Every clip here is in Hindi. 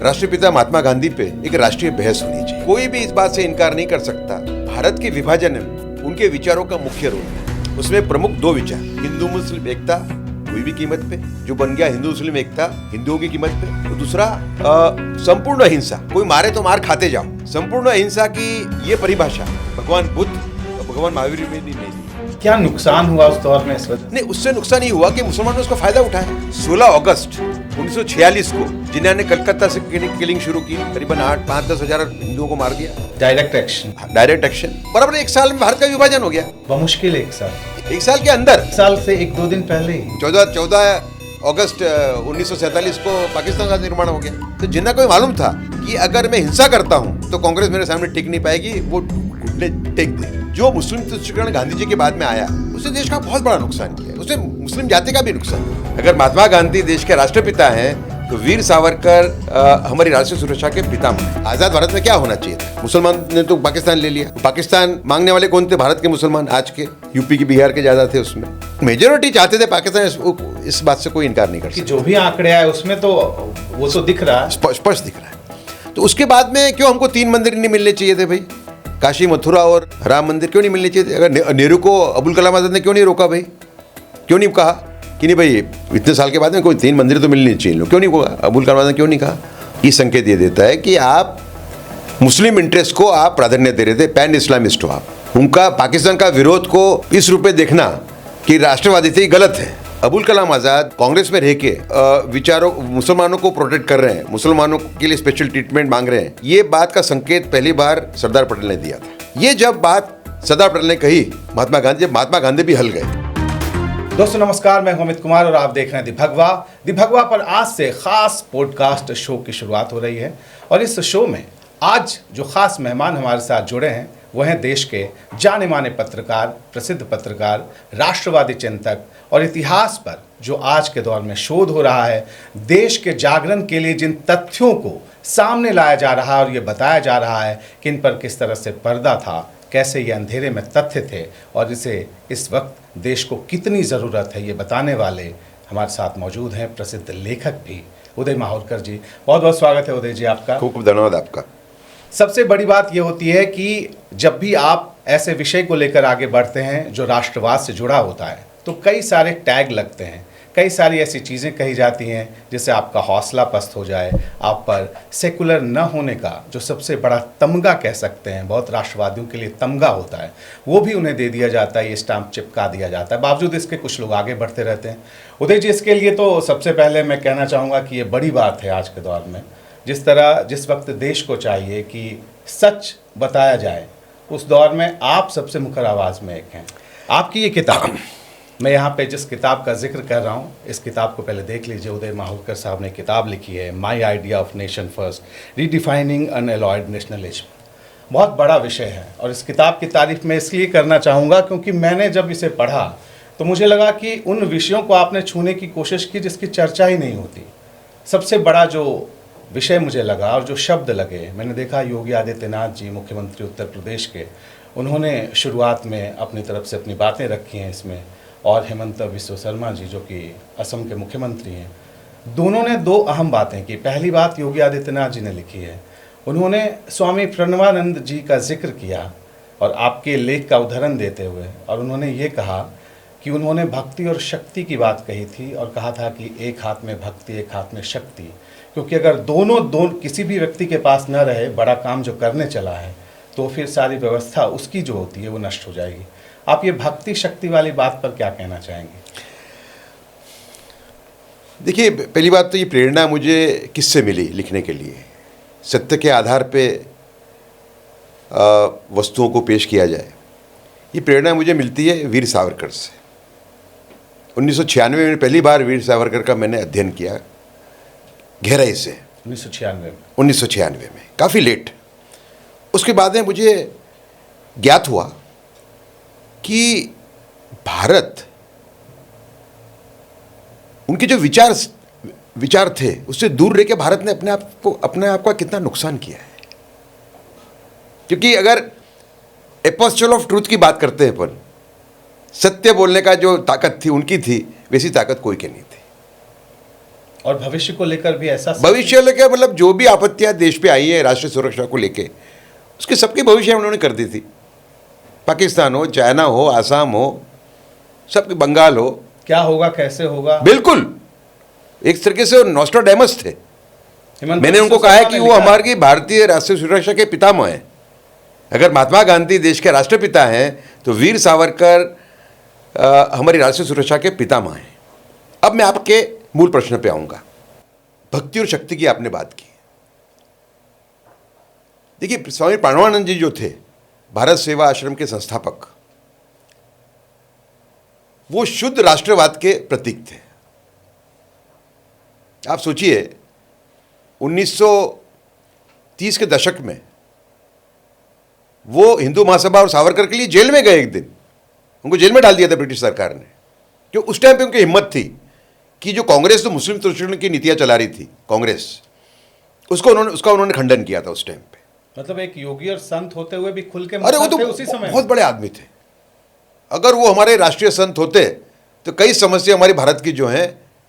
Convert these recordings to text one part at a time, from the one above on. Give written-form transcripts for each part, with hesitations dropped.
राष्ट्रपिता महात्मा गांधी पे एक राष्ट्रीय बहस होनी चाहिए। कोई भी इस बात से इनकार नहीं कर सकता, भारत के विभाजन में उनके विचारों का मुख्य रोल है। उसमें प्रमुख दो विचार, हिंदू मुस्लिम एकता कोई भी कीमत पे, जो बन गया हिंदू मुस्लिम एकता हिंदुओं की कीमत पे। तो दूसरा संपूर्ण अहिंसा, कोई मारे तो मार खाते जाओ। संपूर्ण अहिंसा की ये परिभाषा भगवान बुद्ध और भगवान महावीर में नहीं दी। क्या नुकसान हुआ उस दौर में इस वजह? नहीं, उससे नुकसान ही हुआ कि मुसलमानों ने उसका फायदा उठाया। 16 अगस्त 1946 को जिन्होंने कलकत्ता से किलिंग शुरू की, करीबन 8-10 हजार हिंदुओं को मार दिया। Direct action. Direct action. बराबर एक साल में भारत का विभाजन हो गया। बमुश्किल एक साल। एक साल के अंदर, साल से 1-2 दिन पहले ही 14 अगस्त 1947 को पाकिस्तान का निर्माण हो गया। तो जिन्हें कोई मालूम था कि अगर मैं हिंसा करता हूँ तो कांग्रेस मेरे सामने टिक नहीं पाएगी, वो घुटने टेक दे। जो मुस्लिम तुष्टीकरण गांधी जी के बाद में आया, उसने देश का बहुत बड़ा नुकसान किया, उसने मुस्लिम जाति का भी नुकसान। अगर महात्मा गांधी देश के राष्ट्रपिता हैं तो वीर सावरकर हमारी राष्ट्रीय सुरक्षा के पितामह। आजाद भारत में क्या होना चाहिए था? मुसलमान ने तो पाकिस्तान ले लिया। पाकिस्तान मांगने वाले कौन थे? भारत के मुसलमान, आज के यूपी के बिहार के ज्यादा थे। उसमें मेजोरिटी चाहते थे पाकिस्तान। इस बात से कोई इनकार नहीं कर सकता। जो भी आंकड़े आए उसमें तो वो तो दिख रहा है, स्पष्ट दिख रहा है। तो उसके बाद में क्यों हमको 3 मंदिर नहीं मिलने चाहिए थे भाई? काशी, मथुरा और राम मंदिर क्यों नहीं मिलने चाहिए थे? अगर नेहरू को अबुल कलाम आजाद ने क्यों नहीं रोका भाई? क्यों नहीं कहा कि नहीं भाई इतने साल के बाद में कोई 3 मंदिर तो मिलने चाहिए? क्यों नहीं कहा? अबुल कलाम आजाद ने क्यों नहीं कहा? ये संकेत ये देता है कि आप मुस्लिम इंटरेस्ट को आप प्राधान्य दे रहे थे, पैन इस्लामिस्ट हो आप। उनका पाकिस्तान का विरोध को इस रूप में देखना कि राष्ट्रवादी थे, गलत है। अबुल कलाम आजाद कांग्रेस में रह के विचारों मुसलमानों को प्रोटेक्ट कर रहे हैं, मुसलमानों के लिए स्पेशल ट्रीटमेंट मांग रहे हैं। ये बात का संकेत पहली बार सरदार पटेल ने दिया था। ये जब बात सरदार पटेल ने कही महात्मा गांधी भी हल गए। दोस्तों नमस्कार, मैं अमित कुमार और आप देख रहे हैं दी भगवा पर आज से खास पॉडकास्ट शो की शुरुआत हो रही है। और इस शो में आज जो खास मेहमान हमारे साथ जुड़े हैं वह हैं देश के जाने माने पत्रकार, प्रसिद्ध पत्रकार, राष्ट्रवादी चिंतक और इतिहास पर जो आज के दौर में शोध हो रहा है, देश के जागरण के लिए जिन तथ्यों को सामने लाया जा रहा है और ये बताया जा रहा है कि इन पर किस तरह से पर्दा था, कैसे ये अंधेरे में तथ्य थे और इसे इस वक्त देश को कितनी ज़रूरत है, ये बताने वाले हमारे साथ मौजूद हैं प्रसिद्ध लेखक भी उदय माहौरकर जी। बहुत बहुत स्वागत है उदय जी आपका। खूब खूब धन्यवाद आपका। सबसे बड़ी बात ये होती है कि जब भी आप ऐसे विषय को लेकर आगे बढ़ते हैं जो राष्ट्रवाद से जुड़ा होता है तो कई सारे टैग लगते हैं, कई सारी ऐसी चीज़ें कही जाती हैं जिससे आपका हौसला पस्त हो जाए। आप पर सेकुलर न होने का जो सबसे बड़ा तमगा कह सकते हैं, बहुत राष्ट्रवादियों के लिए तमगा होता है, वो भी उन्हें दे दिया जाता है, ये स्टाम्प चिपका दिया जाता है। बावजूद इसके कुछ लोग आगे बढ़ते रहते हैं। उदय जी, इसके लिए तो सबसे पहले मैं कहना चाहूँगा कि ये बड़ी बात है आज के दौर में, जिस वक्त देश को चाहिए कि सच बताया जाए, उस दौर में आप सबसे मुखर आवाज़ में एक हैं। आपकी ये किताब, मैं यहाँ पे जिस किताब का जिक्र कर रहा हूँ, इस किताब को पहले देख लीजिए। उदय माहौरकर साहब ने किताब लिखी है, my idea of nation first, redefining unalloyed nationalism. बहुत बड़ा विषय है और इस किताब की तारीफ मैं इसलिए करना चाहूँगा क्योंकि मैंने जब इसे पढ़ा तो मुझे लगा कि उन विषयों को आपने छूने की कोशिश की जिसकी चर्चा ही नहीं होती। सबसे बड़ा जो विषय मुझे लगा और जो शब्द लगे, मैंने देखा योगी आदित्यनाथ जी, मुख्यमंत्री उत्तर प्रदेश के, उन्होंने शुरुआत में अपनी तरफ से अपनी बातें रखी हैं इसमें, और हेमंत बिस्वा शर्मा जी जो कि असम के मुख्यमंत्री हैं, दोनों ने 2 अहम बातें की। पहली बात योगी आदित्यनाथ जी ने लिखी है, उन्होंने स्वामी प्रणवानंद जी का जिक्र किया और आपके लेख का उदाहरण देते हुए, और उन्होंने ये कहा कि उन्होंने भक्ति और शक्ति की बात कही थी और कहा था कि एक हाथ में भक्ति, एक हाथ में शक्ति, क्योंकि अगर दोनों किसी भी व्यक्ति के पास न रहे, बड़ा काम जो करने चला है, तो फिर सारी व्यवस्था उसकी जो होती है वो नष्ट हो जाएगी। आप ये भक्ति शक्ति वाली बात पर क्या कहना चाहेंगे? देखिए, पहली बात तो ये प्रेरणा मुझे किससे मिली लिखने के लिए? सत्य के आधार पे वस्तुओं को पेश किया जाए, ये प्रेरणा मुझे मिलती है वीर सावरकर से। 1996 में पहली बार वीर सावरकर का मैंने अध्ययन किया गहराई से। 1996 में, काफ़ी लेट। उसके बाद में मुझे ज्ञात हुआ कि भारत, उनके जो विचार थे उससे दूर रह के भारत ने अपने आप का कितना नुकसान किया है। क्योंकि अगर एपोस्टल ऑफ ट्रूथ की बात करते हैं अपन, सत्य बोलने का जो ताकत थी उनकी थी, वैसी ताकत कोई के नहीं थी। और भविष्य को लेकर भी ऐसा भविष्य लेकर मतलब जो भी आपत्तियां देश पे आई है राष्ट्रीय सुरक्षा को लेके, उसके सबकी भविष्य उन्होंने कर दी थी। पाकिस्तान हो, चाइना हो, आसाम हो, सबके, बंगाल हो, क्या होगा कैसे होगा, बिल्कुल एक तरीके से नॉस्ट्राडेमस थे। हेमंत मैंने बिस्वा उनको कहा है शर्मा कि ने वो लिखा है। हमारी भारतीय राष्ट्रीय सुरक्षा के पितामह हैं। अगर महात्मा गांधी देश के राष्ट्रपिता हैं तो वीर सावरकर हमारी राष्ट्रीय सुरक्षा के पितामह हैं। अब मैं आपके मूल प्रश्न पे आऊंगा। भक्ति और शक्ति की आपने बात की। देखिए, स्वामी प्रणवानंद जी जो थे भारत सेवा आश्रम के संस्थापक, वो शुद्ध राष्ट्रवाद के प्रतीक थे। आप सोचिए 1930 के दशक में वो हिंदू महासभा और सावरकर के लिए जेल में गए। एक दिन उनको जेल में डाल दिया था ब्रिटिश सरकार ने, जो उस टाइम पे उनकी हिम्मत थी कि जो कांग्रेस तो मुस्लिम तुष्टिकरण की नीतियां चला रही थी कांग्रेस, उसका उन्होंने खंडन किया था उस टाइम पे। मतलब एक योगी और संत होते हुए भी खुल के अरे वो मुखर थे तो उसी समय बहुत में। बड़े आदमी थे। अगर वो हमारे राष्ट्रीय संत होते तो कई समस्या हमारी भारत की जो है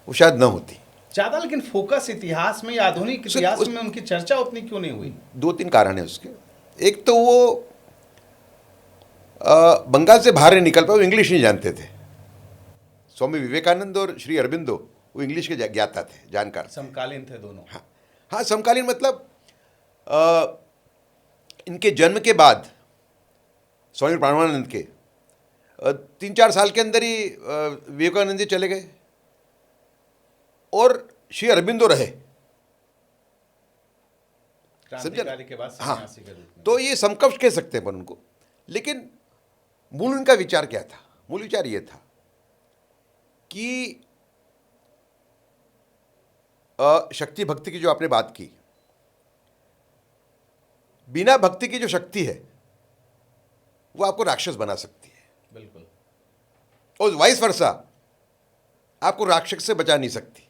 वो शायद न होती। ज्यादा लेकिन फोकस इतिहास में या आधुनिक इतिहास में उनकी चर्चा उतनी क्यों नहीं हुई? 2-3 कारण है उसके। एक तो वो बंगाल से बाहर नहीं निकल पाए, वो इंग्लिश नहीं जानते थे। स्वामी विवेकानंद और श्री अरबिंदो वो इंग्लिश के ज्ञाता थे, जानकार थे। समकालीन थे दोनों। हाँ हाँ, समकालीन मतलब इनके जन्म के बाद स्वामी प्रणवानंद के 3-4 साल के अंदर ही विवेकानंद जी चले गए और श्री अरबिंदो रहे। क्रांतिकारी के बाद हाँ, सन्यासी के रूप में। तो ये समकक्ष कह सकते हैं अपन उनको। लेकिन मूल उनका विचार क्या था? मूल विचार ये था कि शक्ति भक्ति की जो आपने बात की, बिना भक्ति की जो शक्ति है वो आपको राक्षस बना सकती है, बिल्कुल। और वाइस वर्सा आपको राक्षस से बचा नहीं सकती।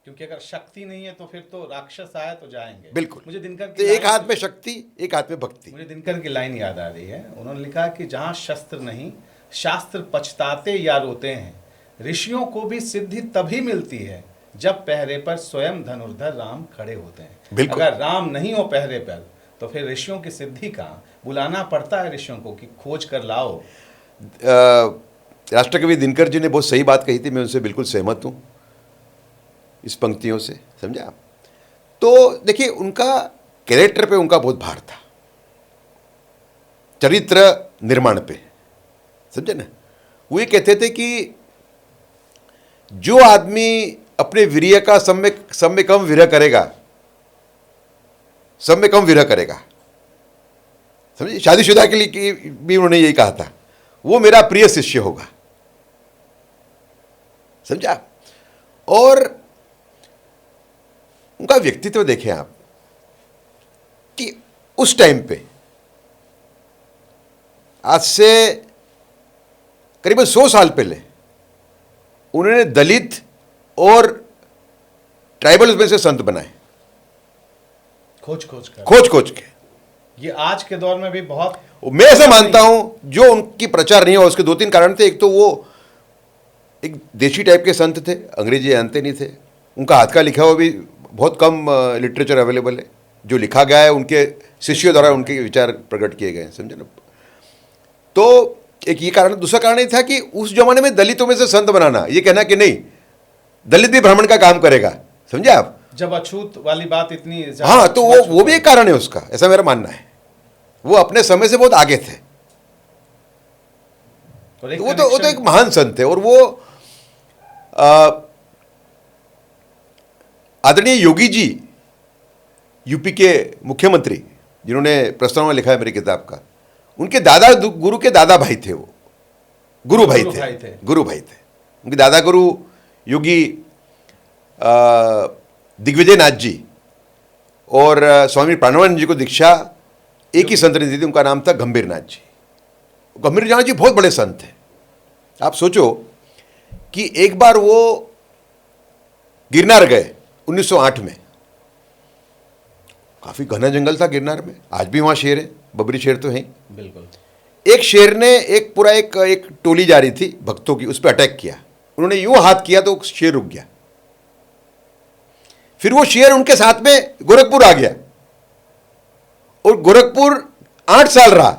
क्योंकि अगर शक्ति नहीं है तो फिर तो राक्षस आए तो जाएंगे। बिल्कुल। मुझे दिनकर तो की एक लाइन- हाथ में शक्ति, एक हाथ में भक्ति। मुझे दिनकर की लाइन याद आ रही है। उन्होंने लिखा कि जहाँ शस्त्र नहीं, शास्त्र पछताते या रोते हैं। ऋषियों को भी सिद्धि तभी मिलती है जब पहरे पर स्वयं धनुर्धर राम खड़े होते हैं। बिल्कुल। अगर राम नहीं हो पहरे पर तो फिर ऋषियों की सिद्धि कहाँ? बुलाना पड़ता है ऋषियों को कि खोज कर लाओ। राष्ट्रकवि दिनकर जी ने बहुत सही बात कही थी, मैं उनसे बिल्कुल सहमत हूँ इस पंक्तियों से, समझे आप। तो देखिए, उनका कैरेक्टर पे उनका बहुत भार था, चरित्र निर्माण पे, समझे ना। वो ये कहते थे कि जो आदमी अपने वीर्य का सब में कम विरह करेगा, सब में कम विरह करेगा, समझिए। शादीशुदा के लिए भी उन्होंने यही कहा था, वो मेरा प्रिय शिष्य होगा, समझा। और उनका व्यक्तित्व देखें आप कि उस टाइम पे, आज से करीबन 100 साल पहले, उन्होंने दलित और ट्राइबल्स में से संत बनाए, खोज खोज कर। खोज के। ये आज के दौर में भी बहुत। मैं ऐसा मानता हूं, जो उनकी प्रचार नहीं हुआ उसके 2-3 कारण थे। एक तो वो एक देशी टाइप के संत थे, अंग्रेजी जानते नहीं थे। उनका हाथ का लिखा हुआ भी बहुत कम लिटरेचर अवेलेबल है, जो लिखा गया है उनके शिष्यों द्वारा उनके विचार प्रकट किए गए हैं, समझे ना। तो एक ये कारण। दूसरा कारण ये था कि उस जमाने में दलितों में से संत बनाना, ये कहना कि नहीं दलित भी ब्राह्मण का काम करेगा, समझे आप। जब अछूत वाली बात इतनी हाँ, तो वो भी एक कारण है उसका, ऐसा मेरा मानना है। वो अपने समय से बहुत आगे थे। और वो तो एक महान संत थे। और वो आदरणीय योगी जी, यूपी के मुख्यमंत्री, जिन्होंने प्रस्तावना लिखा है मेरी किताब का, उनके दादा गुरु के दादा भाई थे। वो गुरु भाई थे। उनके दादा गुरु योगी दिग्विजय नाथ जी और स्वामी प्रणवानंद जी को दीक्षा एक ही संत ने दी थी। उनका नाम था गंभीर नाथ जी। गंभीर नाथ जी बहुत बड़े संत थे। आप सोचो कि एक बार वो गिरनार गए 1908 में। काफ़ी घना जंगल था गिरनार में, आज भी वहाँ शेर है, बबरी शेर तो हैं बिल्कुल। एक शेर ने एक टोली जा रही थी भक्तों की, उस पर अटैक किया। उन्होंने यूं हाथ किया तो शेर रुक गया। फिर वो शेर उनके साथ में गोरखपुर आ गया और गोरखपुर 8 साल रहा।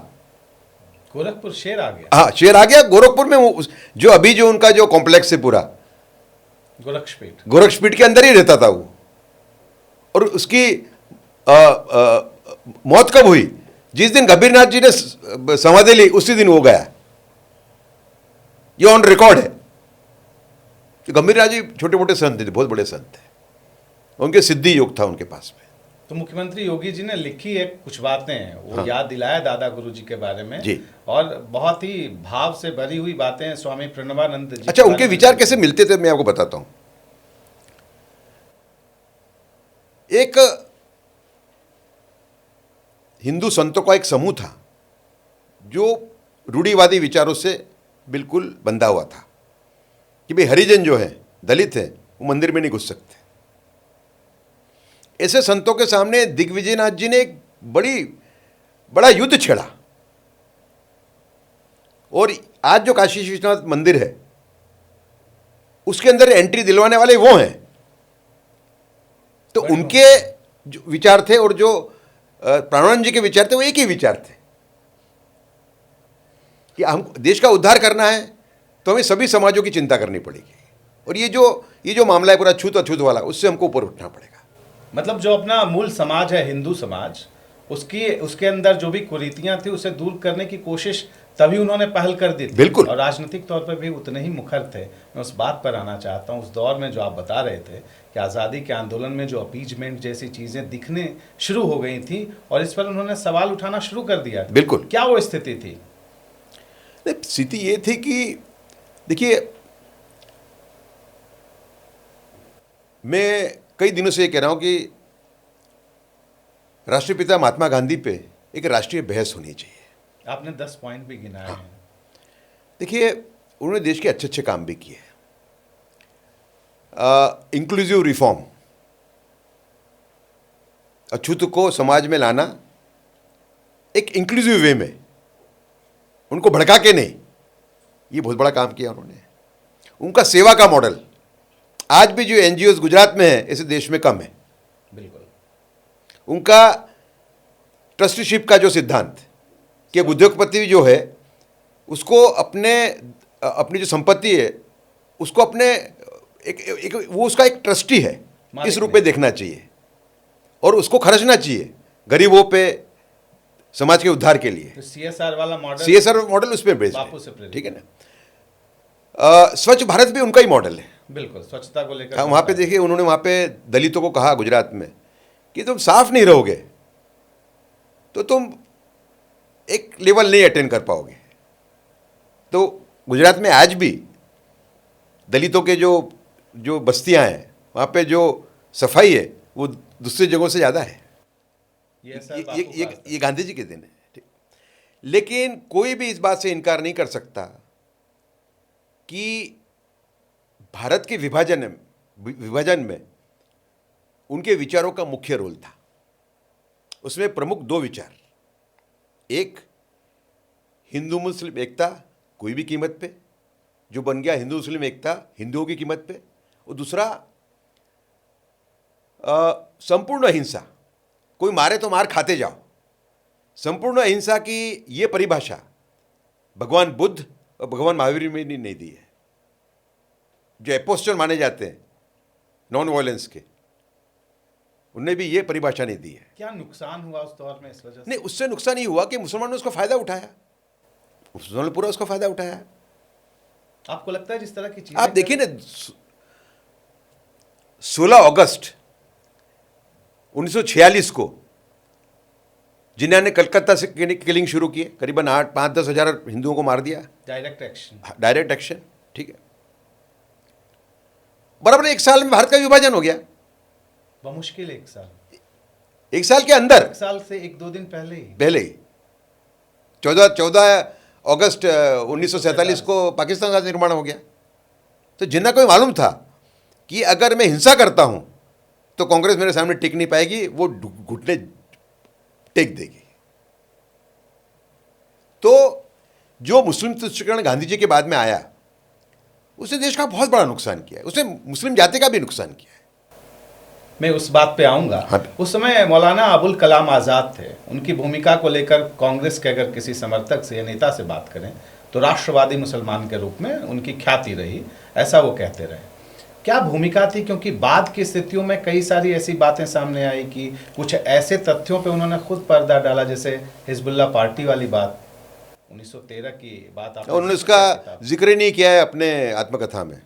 गोरखपुर शेर आ गया। हाँ, शेर आ गया गोरखपुर में। वो जो अभी जो उनका जो कॉम्प्लेक्स है पूरा, गोरक्षपीठ के अंदर ही रहता था वो। और उसकी मौत कब हुई? जिस दिन कबीरनाथ जी ने समाधि ली उसी दिन वो गया। ये ऑन रिकॉर्ड है कि गंभीरनाथ जी छोटे मोटे संत थे, बहुत बड़े संत थे, उनके सिद्धि योग था उनके पास में। तो मुख्यमंत्री योगी जी ने लिखी है कुछ बातें, वो याद दिलाया दादा गुरु जी के बारे में जी। और बहुत ही भाव से भरी हुई बातें स्वामी प्रणवानंद जी। अच्छा, उनके विचार कैसे मिलते थे मैं आपको बताता हूं। एक हिंदू संतों का एक समूह था जो रूढ़िवादी विचारों से बिल्कुल बंधा हुआ था कि भाई हरिजन जो है, दलित है, वो मंदिर में नहीं घुस सकते। ऐसे संतों के सामने दिग्विजयनाथ जी ने एक बड़ा युद्ध छेड़ा। और आज जो काशी विश्वनाथ मंदिर है उसके अंदर एंट्री दिलवाने वाले वो हैं। तो उनके जो विचार थे और जो प्राणानंद जी के विचार थे वो एक ही विचार थे कि हम देश का उद्धार करना है तो हमें सभी समाजों की चिंता करनी पड़ेगी। और ये जो मामला है पूरा छूत अछूत वाला, उससे हमको ऊपर उठना पड़ेगा। मतलब जो अपना मूल समाज है हिंदू समाज, उसके अंदर जो भी कुरीतियां थी उसे दूर करने की कोशिश तभी उन्होंने पहल कर दी थी। बिल्कुल। और राजनीतिक तौर पर भी उतने ही मुखर थे। मैं उस बात पर आना चाहता हूँ, उस दौर में जो आप बता रहे थे कि आज़ादी के आंदोलन में जो अपीजमेंट जैसी चीज़ें दिखने शुरू हो गई थी और इस पर उन्होंने सवाल उठाना शुरू कर दिया था। बिल्कुल। क्या वो स्थिति थी? स्थिति ये थी कि देखिए, मैं कई दिनों से ये कह रहा हूँ कि राष्ट्रपिता महात्मा गांधी पे एक राष्ट्रीय बहस होनी चाहिए। आपने 10 पॉइंट भी गिनाए हैं। देखिए, उन्होंने देश के अच्छे अच्छे काम भी किए। इंक्लूसिव रिफॉर्म, अछूत को समाज में लाना एक इंक्लूसिव वे में, उनको भड़का के नहीं, ये बहुत बड़ा काम किया उन्होंने। उनका सेवा का मॉडल आज भी जो एनजीओज गुजरात में है ऐसे देश में कम है। बिल्कुल। उनका ट्रस्टीशिप का जो सिद्धांत कि उद्योगपति जो है उसको अपनी जो संपत्ति है उसको अपने वो उसका एक ट्रस्टी है इस रूप में देखना चाहिए और उसको खर्चना चाहिए गरीबों पे, समाज के उद्धार के लिए। तो सीएसआर वाला मॉडल, सीएसआर मॉडल उस पर बेस्ड है, ठीक है ना। स्वच्छ भारत भी उनका ही मॉडल है। बिल्कुल, स्वच्छता को लेकर। वहाँ पे देखिए, उन्होंने वहाँ पे दलितों को कहा गुजरात में कि तुम साफ नहीं रहोगे तो तुम एक लेवल नहीं अटेंड कर पाओगे। तो गुजरात में आज भी दलितों के जो बस्तियां हैं वहाँ पे जो सफाई है वो दूसरी जगहों से ज़्यादा है। ये गांधी जी के दिन है, ठीक। लेकिन कोई भी इस बात से इनकार नहीं कर सकता कि भारत के विभाजन में उनके विचारों का मुख्य रोल था। उसमें प्रमुख 2 विचार, एक हिंदू मुस्लिम एकता कोई भी कीमत पे, जो बन गया हिंदू मुस्लिम एकता हिंदुओं की कीमत पे, और दूसरा संपूर्ण अहिंसा, कोई मारे तो मार खाते जाओ। संपूर्ण अहिंसा की ये परिभाषा भगवान बुद्ध और भगवान महावीर में नहीं दी है, जो एपोस्टल माने जाते हैं नॉन वायलेंस के, उनने भी ये परिभाषा नहीं दी है। क्या नुकसान हुआ उस दौर में इस वजह से? नहीं, उससे नुकसान ही हुआ कि मुसलमानों ने उसका फायदा उठाया, मुसलमानों ने पूरा उसका फायदा उठाया। आपको लगता है जिस तरह की चीजें आप देखिए ना, 16 अगस्त 1946 को जिन्होंने ने कलकत्ता से किलिंग शुरू किए, करीबन 5-10 हज़ार हिंदुओं को मार दिया। डायरेक्ट एक्शन, ठीक है। बराबर 1 साल में भारत का विभाजन हो गया। मुश्किल 1 साल के अंदर, 1 साल से 1-2 दिन पहले ही 14 अगस्त 1947 को पाकिस्तान का निर्माण हो गया। तो जिन्ना को मालूम था कि अगर मैं हिंसा करता हूं तो कांग्रेस मेरे सामने टिक नहीं पाएगी, वो घुटने टेक देगी। तो जो मुस्लिम तुष्टीकरण गांधी जी के बाद में आया उसने देश का बहुत बड़ा नुकसान किया है, उसने मुस्लिम जाति का भी नुकसान किया है। मैं उस बात पे आऊंगा। हाँ। उस समय मौलाना अबुल कलाम आज़ाद थे, उनकी भूमिका को लेकर कांग्रेस के अगर किसी समर्थक से या नेता से बात करें तो राष्ट्रवादी मुसलमान के रूप में उनकी ख्याति रही, ऐसा वो कहते रहे। क्या भूमिका थी? क्योंकि बाद की स्थितियों में कई सारी ऐसी बातें सामने आई कि कुछ ऐसे तथ्यों पे उन्होंने खुद पर्दा डाला, जैसे हिजबुल्लाह पार्टी वाली बात, 1913 की बात आपने उन्होंने उसका जिक्र ही नहीं किया है अपने आत्मकथा में।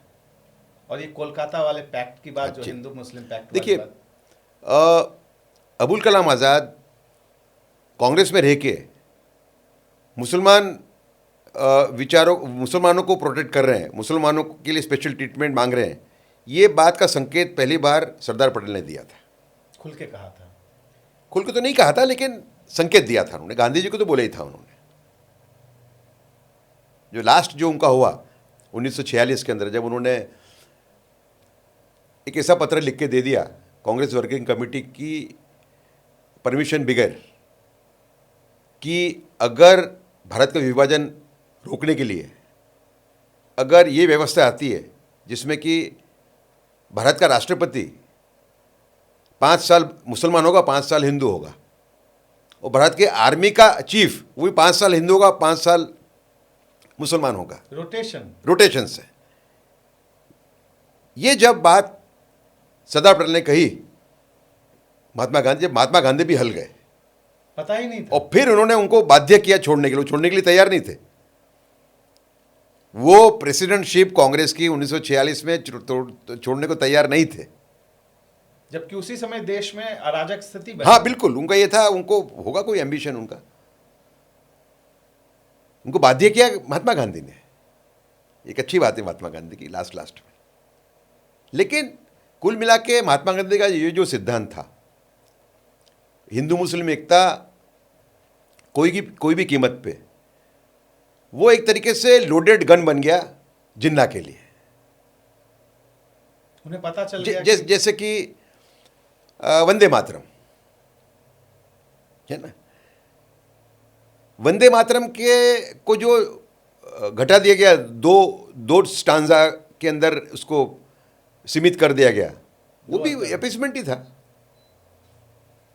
और ये कोलकाता वाले पैक्ट की बात, जो अच्छा। हिंदू मुस्लिम पैक्ट देखिए, वाली बात। अबुल कलाम आज़ाद कांग्रेस में रह के मुसलमान विचारों, मुसलमानों को प्रोटेक्ट कर रहे हैं, मुसलमानों के लिए स्पेशल ट्रीटमेंट मांग रहे हैं, ये बात का संकेत पहली बार सरदार पटेल ने दिया था। खुल के कहा था? खुल के तो नहीं कहा था, लेकिन संकेत दिया था उन्होंने। गांधी जी को तो बोला ही था उन्होंने। जो लास्ट जो उनका हुआ 1946 के अंदर, जब उन्होंने एक ऐसा पत्र लिख के दे दिया कांग्रेस वर्किंग कमेटी की परमिशन बगैर कि अगर भारत का विभाजन रोकने के लिए अगर ये व्यवस्था आती है जिसमें कि भारत का राष्ट्रपति 5 साल मुसलमान होगा, 5 साल हिंदू होगा, और भारत के आर्मी का चीफ वो भी 5 साल हिंदू होगा, 5 साल मुसलमान होगा, रोटेशन से। ये जब बात सरदार पटेल ने कही महात्मा गांधी भी हल गए, पता ही नहीं था। और फिर उन्होंने उनको बाध्य किया छोड़ने के लिए तैयार नहीं थे। वो प्रेसिडेंटशिप कांग्रेस की 1946 में छोड़ने को तैयार नहीं थे, जबकि उसी समय देश में अराजक स्थिति बनी। हाँ बिल्कुल, उनका ये था, उनको होगा कोई एम्बिशन उनका, उनको बाध्य किया महात्मा गांधी ने। एक अच्छी बात है महात्मा गांधी की लास्ट में। लेकिन कुल मिला के महात्मा गांधी का ये जो सिद्धांत था, हिंदू मुस्लिम एकता कोई भी कीमत पे, वो एक तरीके से लोडेड गन बन गया जिन्ना के लिए। उन्हें पता चल गया जैसे कि वंदे मातरम है ना, वंदे मातरम के को जो घटा दिया गया, दो स्टांजा के अंदर उसको सीमित कर दिया गया, वो भी अपीसमेंट ही था,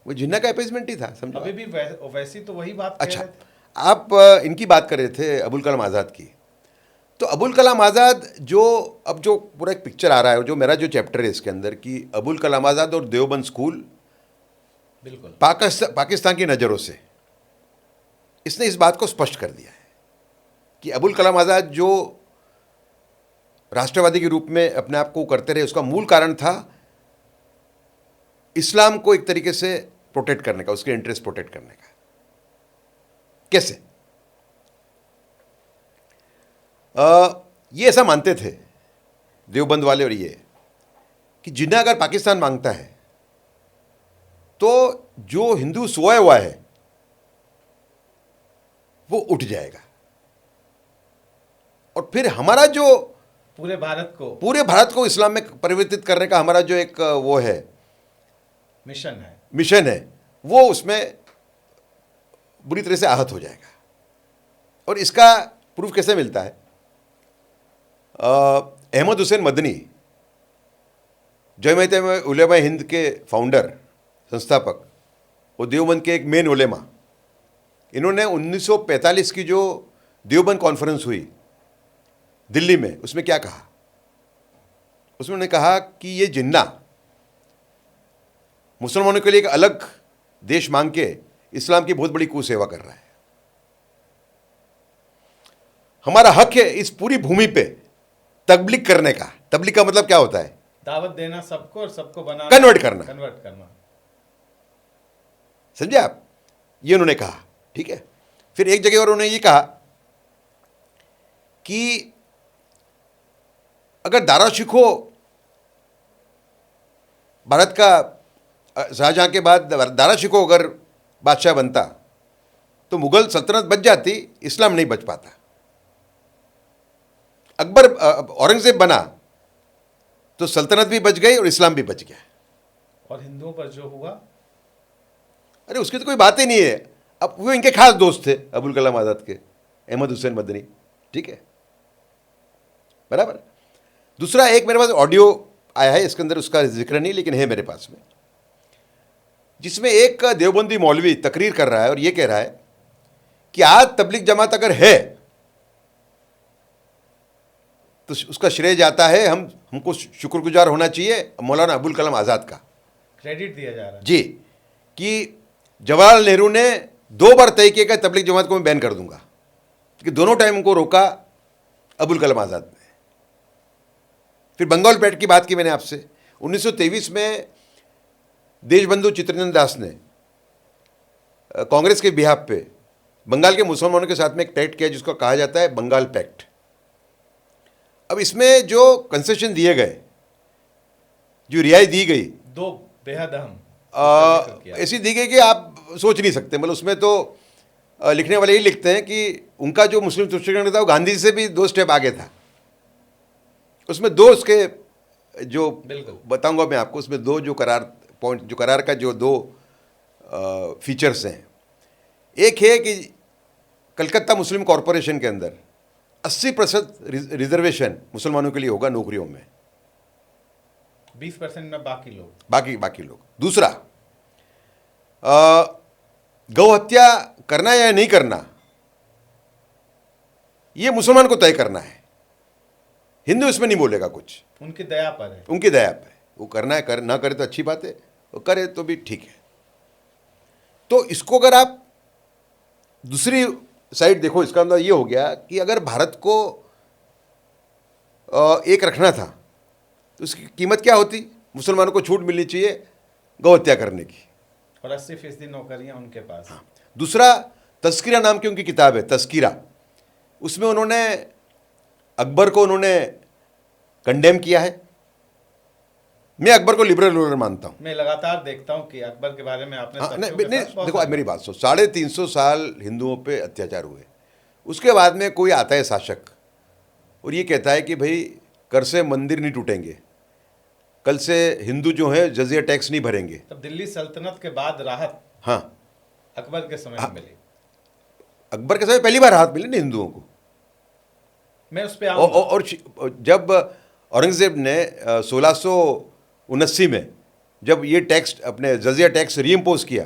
वो जिन्ना का अपीसमेंट ही था, समझो। अभी भी वैसी तो वही बात कह अच्छा, रहे थे। आप इनकी बात कर रहे थे अबुल कलाम आज़ाद की, तो अबुल कलाम आज़ाद जो पूरा एक पिक्चर आ रहा है, जो मेरा जो चैप्टर है इसके अंदर कि अबुल कलाम आज़ाद और देवबंद स्कूल बिल्कुल पाकिस्तान की नज़रों से, इसने इस बात को स्पष्ट कर दिया है कि अबुल कलाम आज़ाद जो राष्ट्रवादी के रूप में अपने आप को करते रहे, उसका मूल कारण था इस्लाम को एक तरीके से प्रोटेक्ट करने का, उसके इंटरेस्ट प्रोटेक्ट करने का। कैसे? ये ऐसा मानते थे देवबंद वाले और ये कि जिन्ना अगर पाकिस्तान मांगता है तो जो हिंदू सोया हुआ है वो उठ जाएगा, और फिर हमारा जो पूरे भारत को इस्लाम में परिवर्तित करने का हमारा जो एक वो है मिशन है, वो उसमें बुरी तरह से आहत हो जाएगा। और इसका प्रूफ कैसे मिलता है? अहमद हुसैन मदनी, जमीयत उलेमा हिंद के फाउंडर, संस्थापक, वो देवबंद के एक मेन उलेमा, इन्होंने 1945 की जो देवबंद कॉन्फ्रेंस हुई दिल्ली में, उसमें क्या कहा? उसमें उन्होंने कहा कि ये जिन्ना मुसलमानों के लिए एक अलग देश मांग के इस्लाम की बहुत बड़ी कुसेवा कर रहा है। हमारा हक है इस पूरी भूमि पे तबलीग करने का। तबलीग का मतलब क्या होता है? दावत देना सबको और सबको बनाना, कन्वर्ट करना। समझे आप? ये उन्होंने कहा, ठीक है। फिर एक जगह और उन्होंने ये कहा कि अगर दारा शिको भारत का शाहजहां के बाद दारा शिको अगर बादशाह बनता तो मुगल सल्तनत बच जाती, इस्लाम नहीं बच पाता। अकबर औरंगजेब बना तो सल्तनत भी बच गई और इस्लाम भी बच गया। और हिंदुओं पर जो हुआ, अरे उसकी तो कोई बात ही नहीं है। अब वो इनके खास दोस्त थे अबुल कलाम आज़ाद के, अहमद हुसैन मदनी, ठीक है, बराबर। दूसरा एक मेरे पास ऑडियो आया है, इसके अंदर उसका जिक्र नहीं, लेकिन है मेरे पास में, जिसमें एक देवबंदी मौलवी तकरीर कर रहा है और ये कह रहा है कि आज तबलीग जमात अगर है तो उसका श्रेय जाता है, हमको शुक्रगुजार होना चाहिए मौलाना अबुल कलाम आज़ाद का। क्रेडिट दिया जा रहा है जी, कि जवाहरलाल नेहरू ने 2 बार तय किया कि तबलीग जमात को मैं बैन कर दूंगा, कि दोनों टाइम उनको रोका अबुल कलाम आज़ाद ने। फिर बंगाल पैक्ट की बात की मैंने आपसे, 1923 में देशबंधु चित्तरंजन दास ने कांग्रेस के बिहाफ पे बंगाल के मुसलमानों के साथ में एक पैक्ट किया जिसको कहा जाता है बंगाल पैक्ट। अब इसमें जो कंसेशन दिए गए, जो रियायत दी गई, 2 बेहद अहम ऐसी दी गई कि आप सोच नहीं सकते। मतलब उसमें तो लिखने वाले ये लिखते हैं कि उनका जो मुस्लिम तुष्टिकरण था वो गांधी जी से भी 2 स्टेप आगे था। उसमें 2 उसके जो बताऊंगा मैं आपको, उसमें 2 जो करार का जो 2 फीचर्स हैं। एक है कि कलकत्ता मुस्लिम कॉरपोरेशन के अंदर 80% रिजर्वेशन मुसलमानों के लिए होगा नौकरियों में, 20% में बाकी लोग। दूसरा, गौ हत्या करना या नहीं करना ये मुसलमान को तय करना है, हिंदू इसमें नहीं बोलेगा कुछ, उनकी दया पर है। उनकी दया पे वो करना है, ना करे तो अच्छी बात है, वो करे तो भी ठीक है। तो इसको अगर आप दूसरी साइड देखो, इसका मतलब ये हो गया कि अगर भारत को एक रखना था तो उसकी कीमत क्या होती? मुसलमानों को छूट मिलनी चाहिए गौ हत्या करने की, और 80% नौकरियां उनके पास। हाँ। दूसरा, तस्कीरा नाम की उनकी किताब है, तस्कीरा, उसमें उन्होंने अकबर को उन्होंने कंडेम किया है। मैं अकबर को लिबरल रूलर मानता हूँ। मैं लगातार देखता हूँ कि अकबर के बारे में आपने नहीं, देखो अब मेरी बात सुनो, 350 साल हिंदुओं पे अत्याचार हुए, उसके बाद में कोई आता है शासक और ये कहता है कि भाई कर से मंदिर नहीं टूटेंगे, कल से हिंदू जो है जजिया टैक्स नहीं भरेंगे। तब दिल्ली सल्तनत के बाद राहत हाँ अकबर के समय में मिली। अकबर के समय पहली बार राहत मिली ना हिंदुओं को। मैं उस पे और जब औरंगजेब ने 1679 में जब ये टैक्स अपने जजिया टैक्स रीइम्पोज किया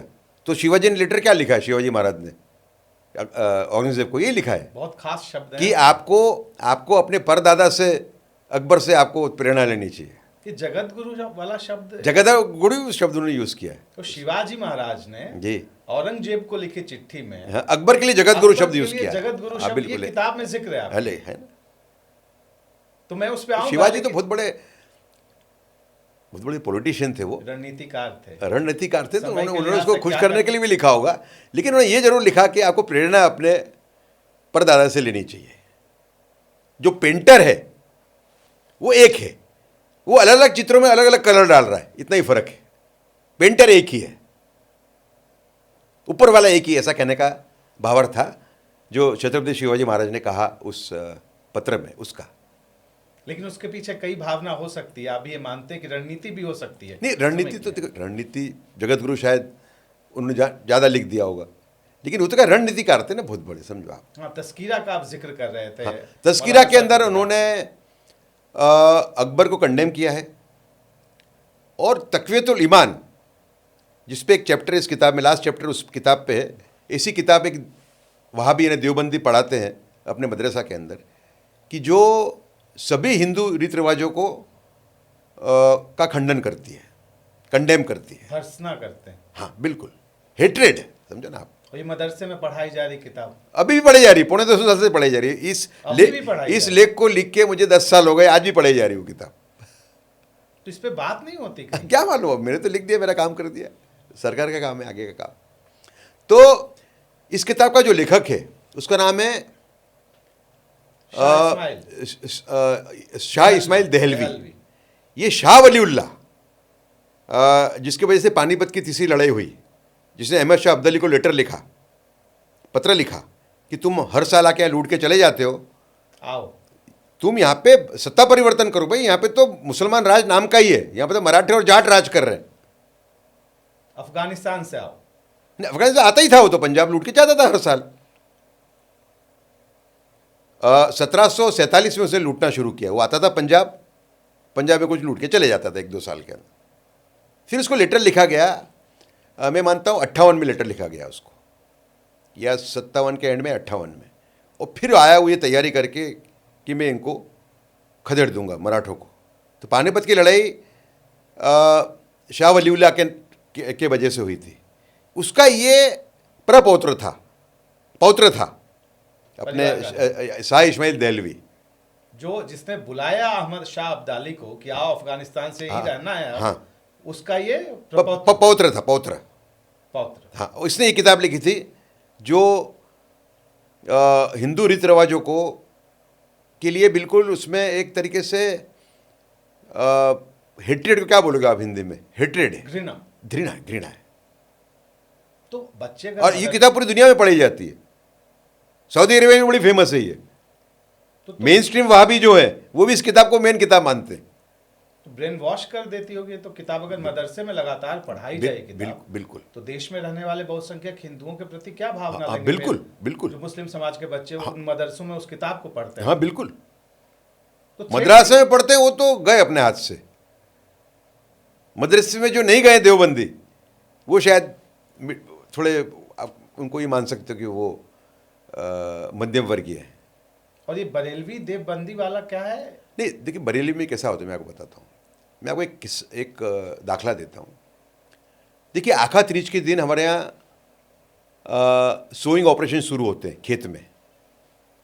तो शिवाजी ने लेटर क्या लिखा है, शिवाजी महाराज ने औरंगजेब को ये लिखा है, बहुत खास शब्द है कि आपको अपने परदादा से अकबर से आपको प्रेरणा लेनी चाहिए। कि जगत गुरु वाला शब्द, जगत गुरु शब्द उन्होंने यूज किया है। तो शिवाजी महाराज ने जी औरंगजेब को लिखी चिट्ठी में अकबर के लिए जगत गुरु शब्द यूज किया, जगत गुरु शब्द ये किताब में जिक्र है, है ना। तो मैं उस पे आऊंगा। शिवाजी तो बहुत बड़े पॉलिटिशियन थे, वो रणनीतिकार थे, तो उन्होंने उसको खुश करने के लिए भी लिखा होगा, लेकिन उन्होंने ये जरूर लिखा कि आपको प्रेरणा अपने परदादा से लेनी चाहिए। जो पेंटर है वो एक है, वो अलग अलग चित्रों में अलग अलग कलर डाल रहा है, इतना ही फर्क है। पेंटर एक ही है, ऊपर वाला एक ही, ऐसा कहने का भावार्थ था जो छत्रपति शिवाजी महाराज ने कहा उस पत्र में उसका। लेकिन उसके पीछे कई भावना हो सकती है, आप ये मानते हैं कि रणनीति भी हो सकती है? नहीं, रणनीति तो रणनीति जगत गुरु शायद उन्होंने ज़्यादा लिख दिया होगा, लेकिन वो तो क्या रणनीतिकार थे ना बहुत बड़े, समझो आप। हाँ, तस्कीरा का आप जिक्र कर रहे थे। हाँ, तस्कीरा के अंदर उन्होंने अकबर को कंडेम किया है, और तक़वियतुल ईमान जिस पे एक चैप्टर इस किताब में, लास्ट चैप्टर उस किताब पे है। इसी किताब एक वहाँ भी यानी देवबंदी पढ़ाते हैं अपने मदरसा के अंदर कि जो सभी हिंदू रीति रिवाजों को का खंडन करती है, कंडेम करती है, भर्त्सना करते हैं। हाँ बिल्कुल, हेट्रेड, समझो ना आप। ये मदरसे में पढ़ाई जा रही किताब अभी भी पढ़ाई जा रही है, 250 साल से पढ़ाई जा रही है। इस लेख को लिख के मुझे 10 साल हो गए, आज भी पढ़ाई जा रही है वो किताब। तो इस पे बात नहीं होती क्या मालूम, अब मैंने तो लिख दिया, मेरा काम कर दिया, सरकार का काम है आगे का काम। तो इस किताब का जो लेखक है उसका नाम है शाह इस्माइल देहलवी। ये शाह वलीउल्लाह, जिसकी वजह से पानीपत की तीसरी लड़ाई हुई, जिसने अहमद शाह अब्दाली को लेटर लिखा, पत्र लिखा कि तुम हर साल आके यहाँ लूट के चले जाते हो, आओ तुम यहाँ पे सत्ता परिवर्तन करो। भाई यहाँ पे तो मुसलमान राज नाम का ही है, यहाँ पे तो मराठे और जाट राज कर रहे हैं। अफगानिस्तान से आओ। नहीं, अफगानिस्तान आता ही था, वो तो पंजाब लूट के जाता था हर साल। 1747 में उसे लूटना शुरू किया, वो आता था पंजाब पंजाब में कुछ लूट के चले जाता था 1-2 साल के अंदर। फिर उसको लेटर लिखा गया, मैं मानता हूँ 58 में लेटर लिखा गया उसको, या 57 के एंड में 58 में, और फिर आया वो ये तैयारी करके कि मैं इनको खदेड़ दूंगा मराठों को। तो पानीपत की लड़ाई शाह वलीउल्लाह के वजह से हुई थी। उसका ये प्रपौत्र था, पौत्र था अपने शाह इस्माइल देहलवी, जो जिसने बुलाया अहमद शाह अब्दाली को कि आओ अफगानिस्तान से ही रहना है अब, हाँ, उसका ये पौत्र था, पौत्र। पौत्र। हाँ, उसने ये किताब लिखी थी जो हिंदू रीति रिवाजों को के लिए बिल्कुल, उसमें एक तरीके से हेट्रेड को क्या बोलोगे आप हिंदी में? हेट्रेड है, घृणा, घृणा, घृणा है। तो बच्चे का और ये किताब पूरी दुनिया में पढ़ी जाती है, सऊदी अरेबिया में बड़ी फेमस है ये। मेन स्ट्रीम वहाँ भी जो है वो भी इस किताब को मेन किताब मानते हैं। तो ब्रेन वॉश कर देती होगी। तो किताब अगर मदरसे में लगातार पढ़ाई जाए किताब, बिल्कुल, तो देश में रहने वाले बहुसंख्यक हिंदुओं के प्रति क्या भावना हाँ, लेंगे? बिल्कुल, बिल्कुल। जो मुस्लिम समाज के बच्चे उन मदरसों में उस किताब को पढ़ते हैं। हाँ, बिल्कुल। तो मद्रासे में पढ़ते हैं वो तो गए अपने हाथ से। मदरसे में जो नहीं गए देवबंदी, वो शायद थोड़े आप उनको ये मान सकते हो कि वो मध्यम वर्गीय है। और ये बरेलवी देवबंदी वाला क्या है? नहीं, देखिए बरेली में कैसा होता है मैं आपको बताता हूँ। मैं आपको एक दाखला देता हूँ। देखिए आखा तीज के दिन हमारे यहाँ सोइंग ऑपरेशन शुरू होते हैं खेत में।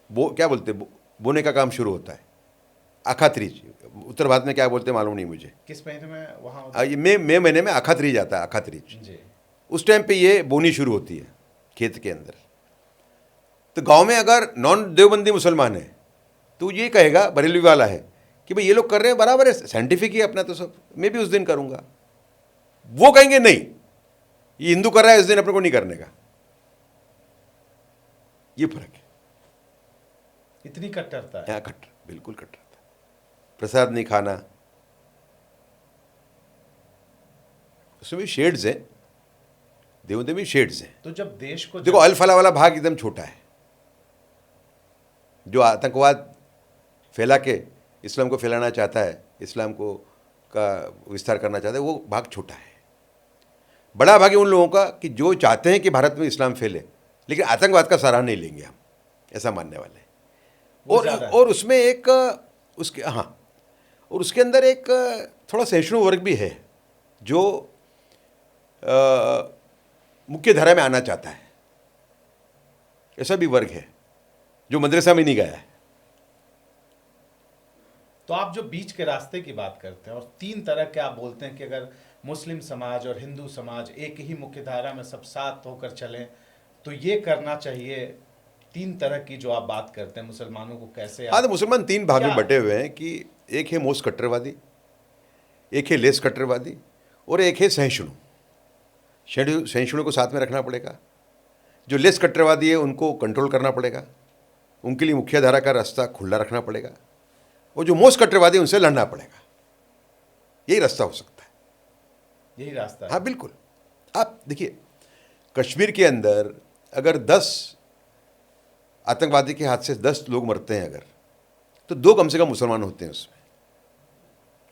क्या बोलते हैं, बोने का काम शुरू होता है। आखा तीज उत्तर भारत में क्या बोलते हैं मालूम नहीं मुझे। किस महीने में वहाँ होता है? ये मई महीने में आखा तीज आता है, आखा तीज। जी। उस टाइम पे ये बोनी शुरू होती है खेत के अंदर। तो गांव में अगर नॉन देवबंदी मुसलमान है तो ये कहेगा, बरेलवी वाला है, कि भाई ये लोग कर रहे हैं बराबर है, साइंटिफिक ही अपना तो सब, मैं भी उस दिन करूंगा। वो कहेंगे नहीं, ये हिंदू कर रहा है इस दिन अपने को नहीं करने का। ये फर्क है। इतनी कट्टरता है यहाँ कट्टर, बिल्कुल कट्टरता। प्रसाद नहीं खाना, उसमें भी शेड्स हैं, देवों में शेड्स हैं। तो जब देश को देखो अल-फलाह वाला भाग एकदम छोटा है, जो आतंकवाद फैला के इस्लाम को फैलाना चाहता है, इस्लाम को का विस्तार करना चाहता है, वो भाग छोटा है। बड़ा भाग है उन लोगों का कि जो चाहते हैं कि भारत में इस्लाम फैले, लेकिन आतंकवाद का सहारा नहीं लेंगे हम, ऐसा मानने वाले हैं। और उसमें एक उसके हाँ, और उसके अंदर एक थोड़ा सहिष्णु वर्ग भी है जो मुख्य धारा में आना चाहता है। ऐसा भी वर्ग है जो मदरसा में नहीं गया है। तो आप जो बीच के रास्ते की बात करते हैं और 3 तरह के आप बोलते हैं कि अगर मुस्लिम समाज और हिंदू समाज एक ही मुख्य धारा में सब साथ होकर चलें तो ये करना चाहिए। 3 तरह की जो आप बात करते हैं मुसलमानों को कैसे, हाँ, तो मुसलमान 3 भाग में बटे हुए हैं कि एक है मोस्ट कट्टरवादी, एक है लेस कट्टरवादी, और एक है सहिष्णु। सहिष्णु को साथ में रखना पड़ेगा। जो लेस कट्टरवादी है उनको कंट्रोल करना पड़ेगा, उनके लिए मुख्य धारा का रास्ता खुला रखना पड़ेगा, और जो मोस्ट कट्टरवादी उनसे लड़ना पड़ेगा। यही रास्ता हो सकता है, यही रास्ता है। हाँ बिल्कुल। आप देखिए कश्मीर के अंदर अगर 10 आतंकवादी के हाथ से 10 लोग मरते हैं अगर, तो 2 कम से कम मुसलमान होते हैं उसमें।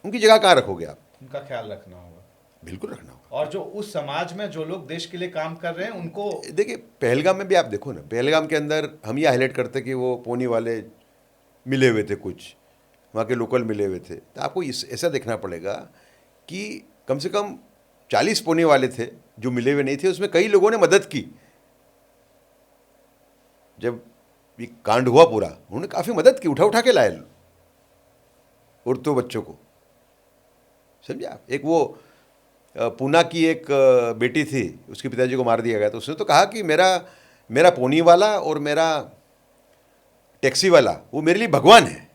उनकी जगह कहाँ रखोगे आप? उनका ख्याल रखना होगा, बिल्कुल रखना होगा। और जो उस समाज में जो लोग देश के लिए काम कर रहे हैं उनको देखिए पहलगाम में भी आप देखो ना, पहलगाम के अंदर हम ये हाईलाइट करते कि वो पोनी वाले मिले हुए थे, कुछ वहाँ के लोकल मिले हुए थे। तो आपको ऐसा देखना पड़ेगा कि कम से कम 40 पोनी वाले थे जो मिले हुए नहीं थे। उसमें कई लोगों ने मदद की। जब ये कांड हुआ पूरा, उन्होंने काफ़ी मदद की, उठा उठा के लाए औरतों बच्चों को, समझे आप। एक वो पूना की एक बेटी थी, उसके पिताजी को मार दिया गया, तो उसने तो कहा कि मेरा पोनी वाला और मेरा टैक्सी वाला वो मेरे लिए भगवान है,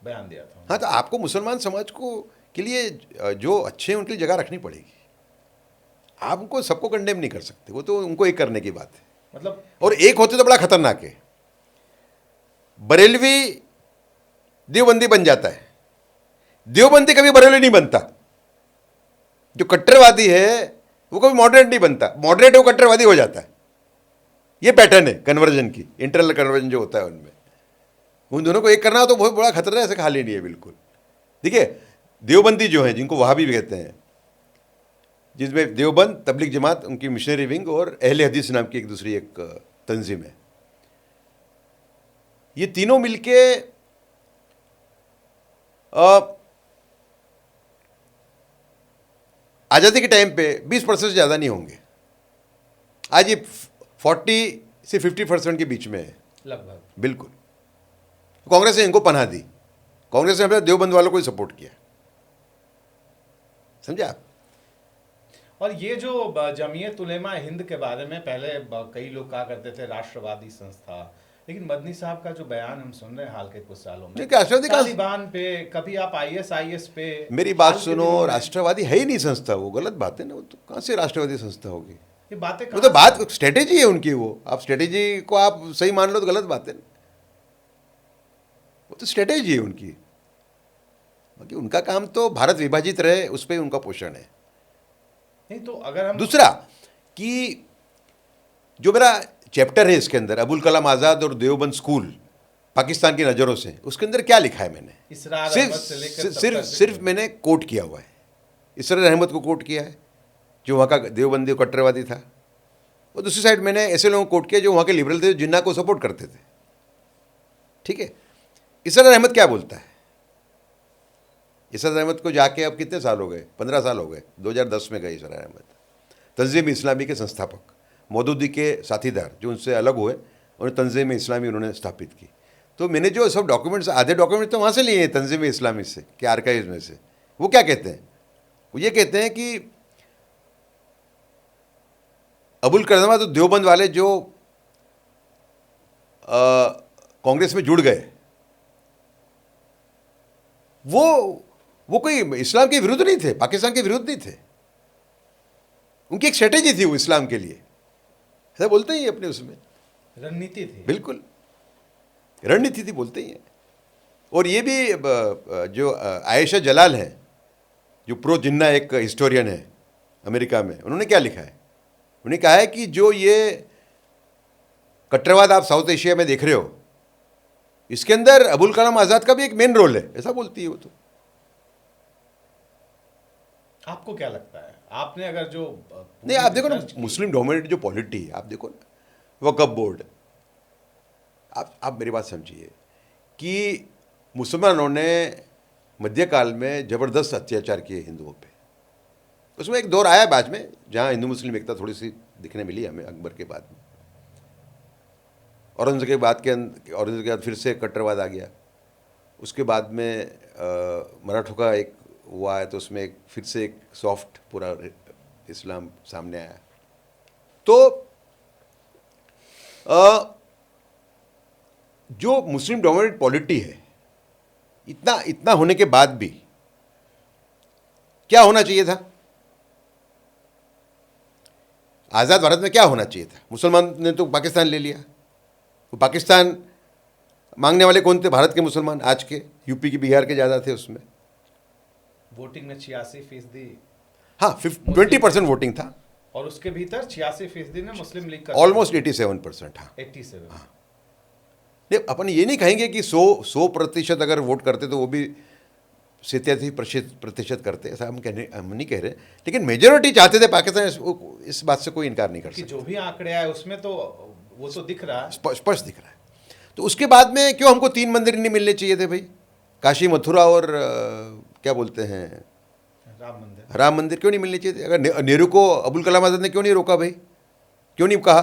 बयान दिया था। हाँ, तो आपको मुसलमान समाज को के लिए जो अच्छे हैं उनके लिए जगह रखनी पड़ेगी। आप उनको सबको कंडेम नहीं कर सकते, वो तो उनको एक करने की बात है। मतलब और एक होते तो बड़ा खतरनाक है। बरेलवी देवबंदी बन जाता है, देवबंदी कभी बरेलवी नहीं बनता। जो कट्टरवादी है वो कभी मॉडरेट नहीं बनता, मॉडरेट वो कट्टरवादी हो जाता है। ये पैटर्न है कन्वर्जन की, इंटरनल कन्वर्जन जो होता है उनमें। उन दोनों को एक करना हो तो बहुत बड़ा खतरा है, ऐसे खाली नहीं है बिल्कुल। देखिए, देवबंदी जो हैं, जिनको वहाबी भी कहते हैं, जिसमें देवबंद, तबलीग जमात, उनकी मिशनरी विंग और अहले हदीस नाम की एक दूसरी एक तंजीम है, ये तीनों मिलके आज़ादी के टाइम पे 20% से ज़्यादा नहीं होंगे। आज ये 40 से 50% के बीच में है लगभग। बिल्कुल। कांग्रेस ने इनको पनाह दी, कांग्रेस ने हमें देवबंद वालों को ही सपोर्ट किया, समझे आप? और ये जो जमीयत उलेमा हिंद के बारे में पहले कई लोग कहा करते थे राष्ट्रवादी संस्था, लेकिन मदनी साहब का जो बयान हम सुन रहे हैं हाल के कुछ सालों में, नहीं, राष्ट्रवादी का तालिबान पे, कभी आप आईएसआईएस पे, मेरी बात हाल के सुनो, दिनों में- राष्ट्रवादी है ही नहीं संस्था, वो गलत बात है ना। वो तो कहाँ से राष्ट्रवादी संस्था होगी? ये बातें वो कहाँ तो से- बात स्ट्रेटेजी है उनकी, वो आप स्ट्रेटेजी को आप सही मान लो तो गलत बात है ना। वो तो स्ट्रेटेजी है उनकी, बाकी उनका काम तो भारत विभाजित रहे उस पर उनका पोषण है। नहीं तो अगर हम दूसरा कि जो मेरा चैप्टर है इसके अंदर, अबुल कलाम आज़ाद और देवबंद स्कूल पाकिस्तान की नज़रों से, उसके अंदर क्या लिखा है मैंने? इसरार सिर्फ अहमद से लेकर तब सिर्फ तक सिर्फ मैंने कोट किया हुआ है। इसरार अहमद को कोट किया है जो वहाँ का देवबंदी कट्टरवादी था, और दूसरी साइड मैंने ऐसे लोगों को कोट किया जो वहाँ के लिबरल थे, जिन्ना को सपोर्ट करते थे। ठीक है, इसरार अहमद क्या बोलता है? इसरार अहमद को जाके अब कितने साल हो गए? 15 साल हो गए। 2010 में गए इसरार अहमद, तंजीम इस्लामी के संस्थापक, मौदूदी के साथीदार जो उनसे अलग हुए, उन्हें तंजीम इस्लामी उन्होंने स्थापित की। तो मैंने जो सब डॉक्यूमेंट्स, आधे डॉक्यूमेंट तो वहाँ से लिए हैं तंजीम इस्लामी से, के आर्काइव में से। वो क्या कहते हैं? वो ये कहते हैं कि अबुल कलाम तो देवबंद वाले जो कांग्रेस में जुड़ गए, वो कोई इस्लाम के विरुद्ध नहीं थे, पाकिस्तान के विरुद्ध नहीं थे। उनकी एक स्ट्रेटेजी थी वो इस्लाम के लिए, ऐसा बोलते ही अपने उसमें, रणनीति थी। बिल्कुल रणनीति थी, बोलते ही हैं। और ये भी जो आयशा जलाल हैं, जो प्रो जिन्ना एक हिस्टोरियन है अमेरिका में, उन्होंने क्या लिखा है? उन्होंने कहा है कि जो ये कट्टरवाद आप साउथ एशिया में देख रहे हो, इसके अंदर अबुल कलाम आज़ाद का भी एक मेन रोल है, ऐसा बोलती है वो। तो आपको क्या लगता है, आपने अगर जो नहीं, आप देखो ना, रिसर्च की- मुस्लिम डोमिनेटेड जो पॉलिटी है, आप देखो ना, वक्फ बोर्ड, आप मेरी बात समझिए कि मुसलमानों ने मध्यकाल में ज़बरदस्त अत्याचार किए हिंदुओं पे। उसमें एक दौर आया बाद में जहाँ हिंदू मुस्लिम एकता थोड़ी सी दिखने मिली हमें अकबर के बाद में। औरंगजेब के बाद फिर से कट्टरवाद आ गया। उसके बाद में मराठों का एक हुआ है, तो उसमें फिर से एक सॉफ्ट पूरा इस्लाम सामने आया। तो जो मुस्लिम डोमिनेटेड पॉलिटी है, इतना होने के बाद भी क्या होना चाहिए था? आज़ाद भारत में क्या होना चाहिए था? मुसलमान ने तो पाकिस्तान ले लिया। वो पाकिस्तान मांगने वाले कौन थे? भारत के मुसलमान, आज के यूपी की, बिहार के ज़्यादा थे उसमें। वोटिंग में 86%, हाँ, 20% वोटिंग था, और उसके भीतर 86% ने मुस्लिम लीग का, ऑलमोस्ट 87%। हाँ, 87। नहीं, अपन ये नहीं कहेंगे कि 100% अगर वोट करते तो वो भी 87% करते, ऐसा हम नहीं कह रहे, लेकिन मेजोरिटी चाहते थे पाकिस्तान। इस बात से कोई इनकार नहीं कर कि सकता, जो भी आंकड़े आए उसमें तो वो तो दिख रहा है। स्पष्ट दिख रहा है। तो उसके बाद में क्यों हमको 3 मंदिर नहीं मिलने चाहिए थे भाई? काशी, मथुरा और क्या बोलते हैं, राम मंदिर क्यों नहीं मिलने चाहिए थे? अगर नेहरू को अबुल कलाम आज़ाद ने क्यों नहीं रोका भाई? क्यों नहीं कहा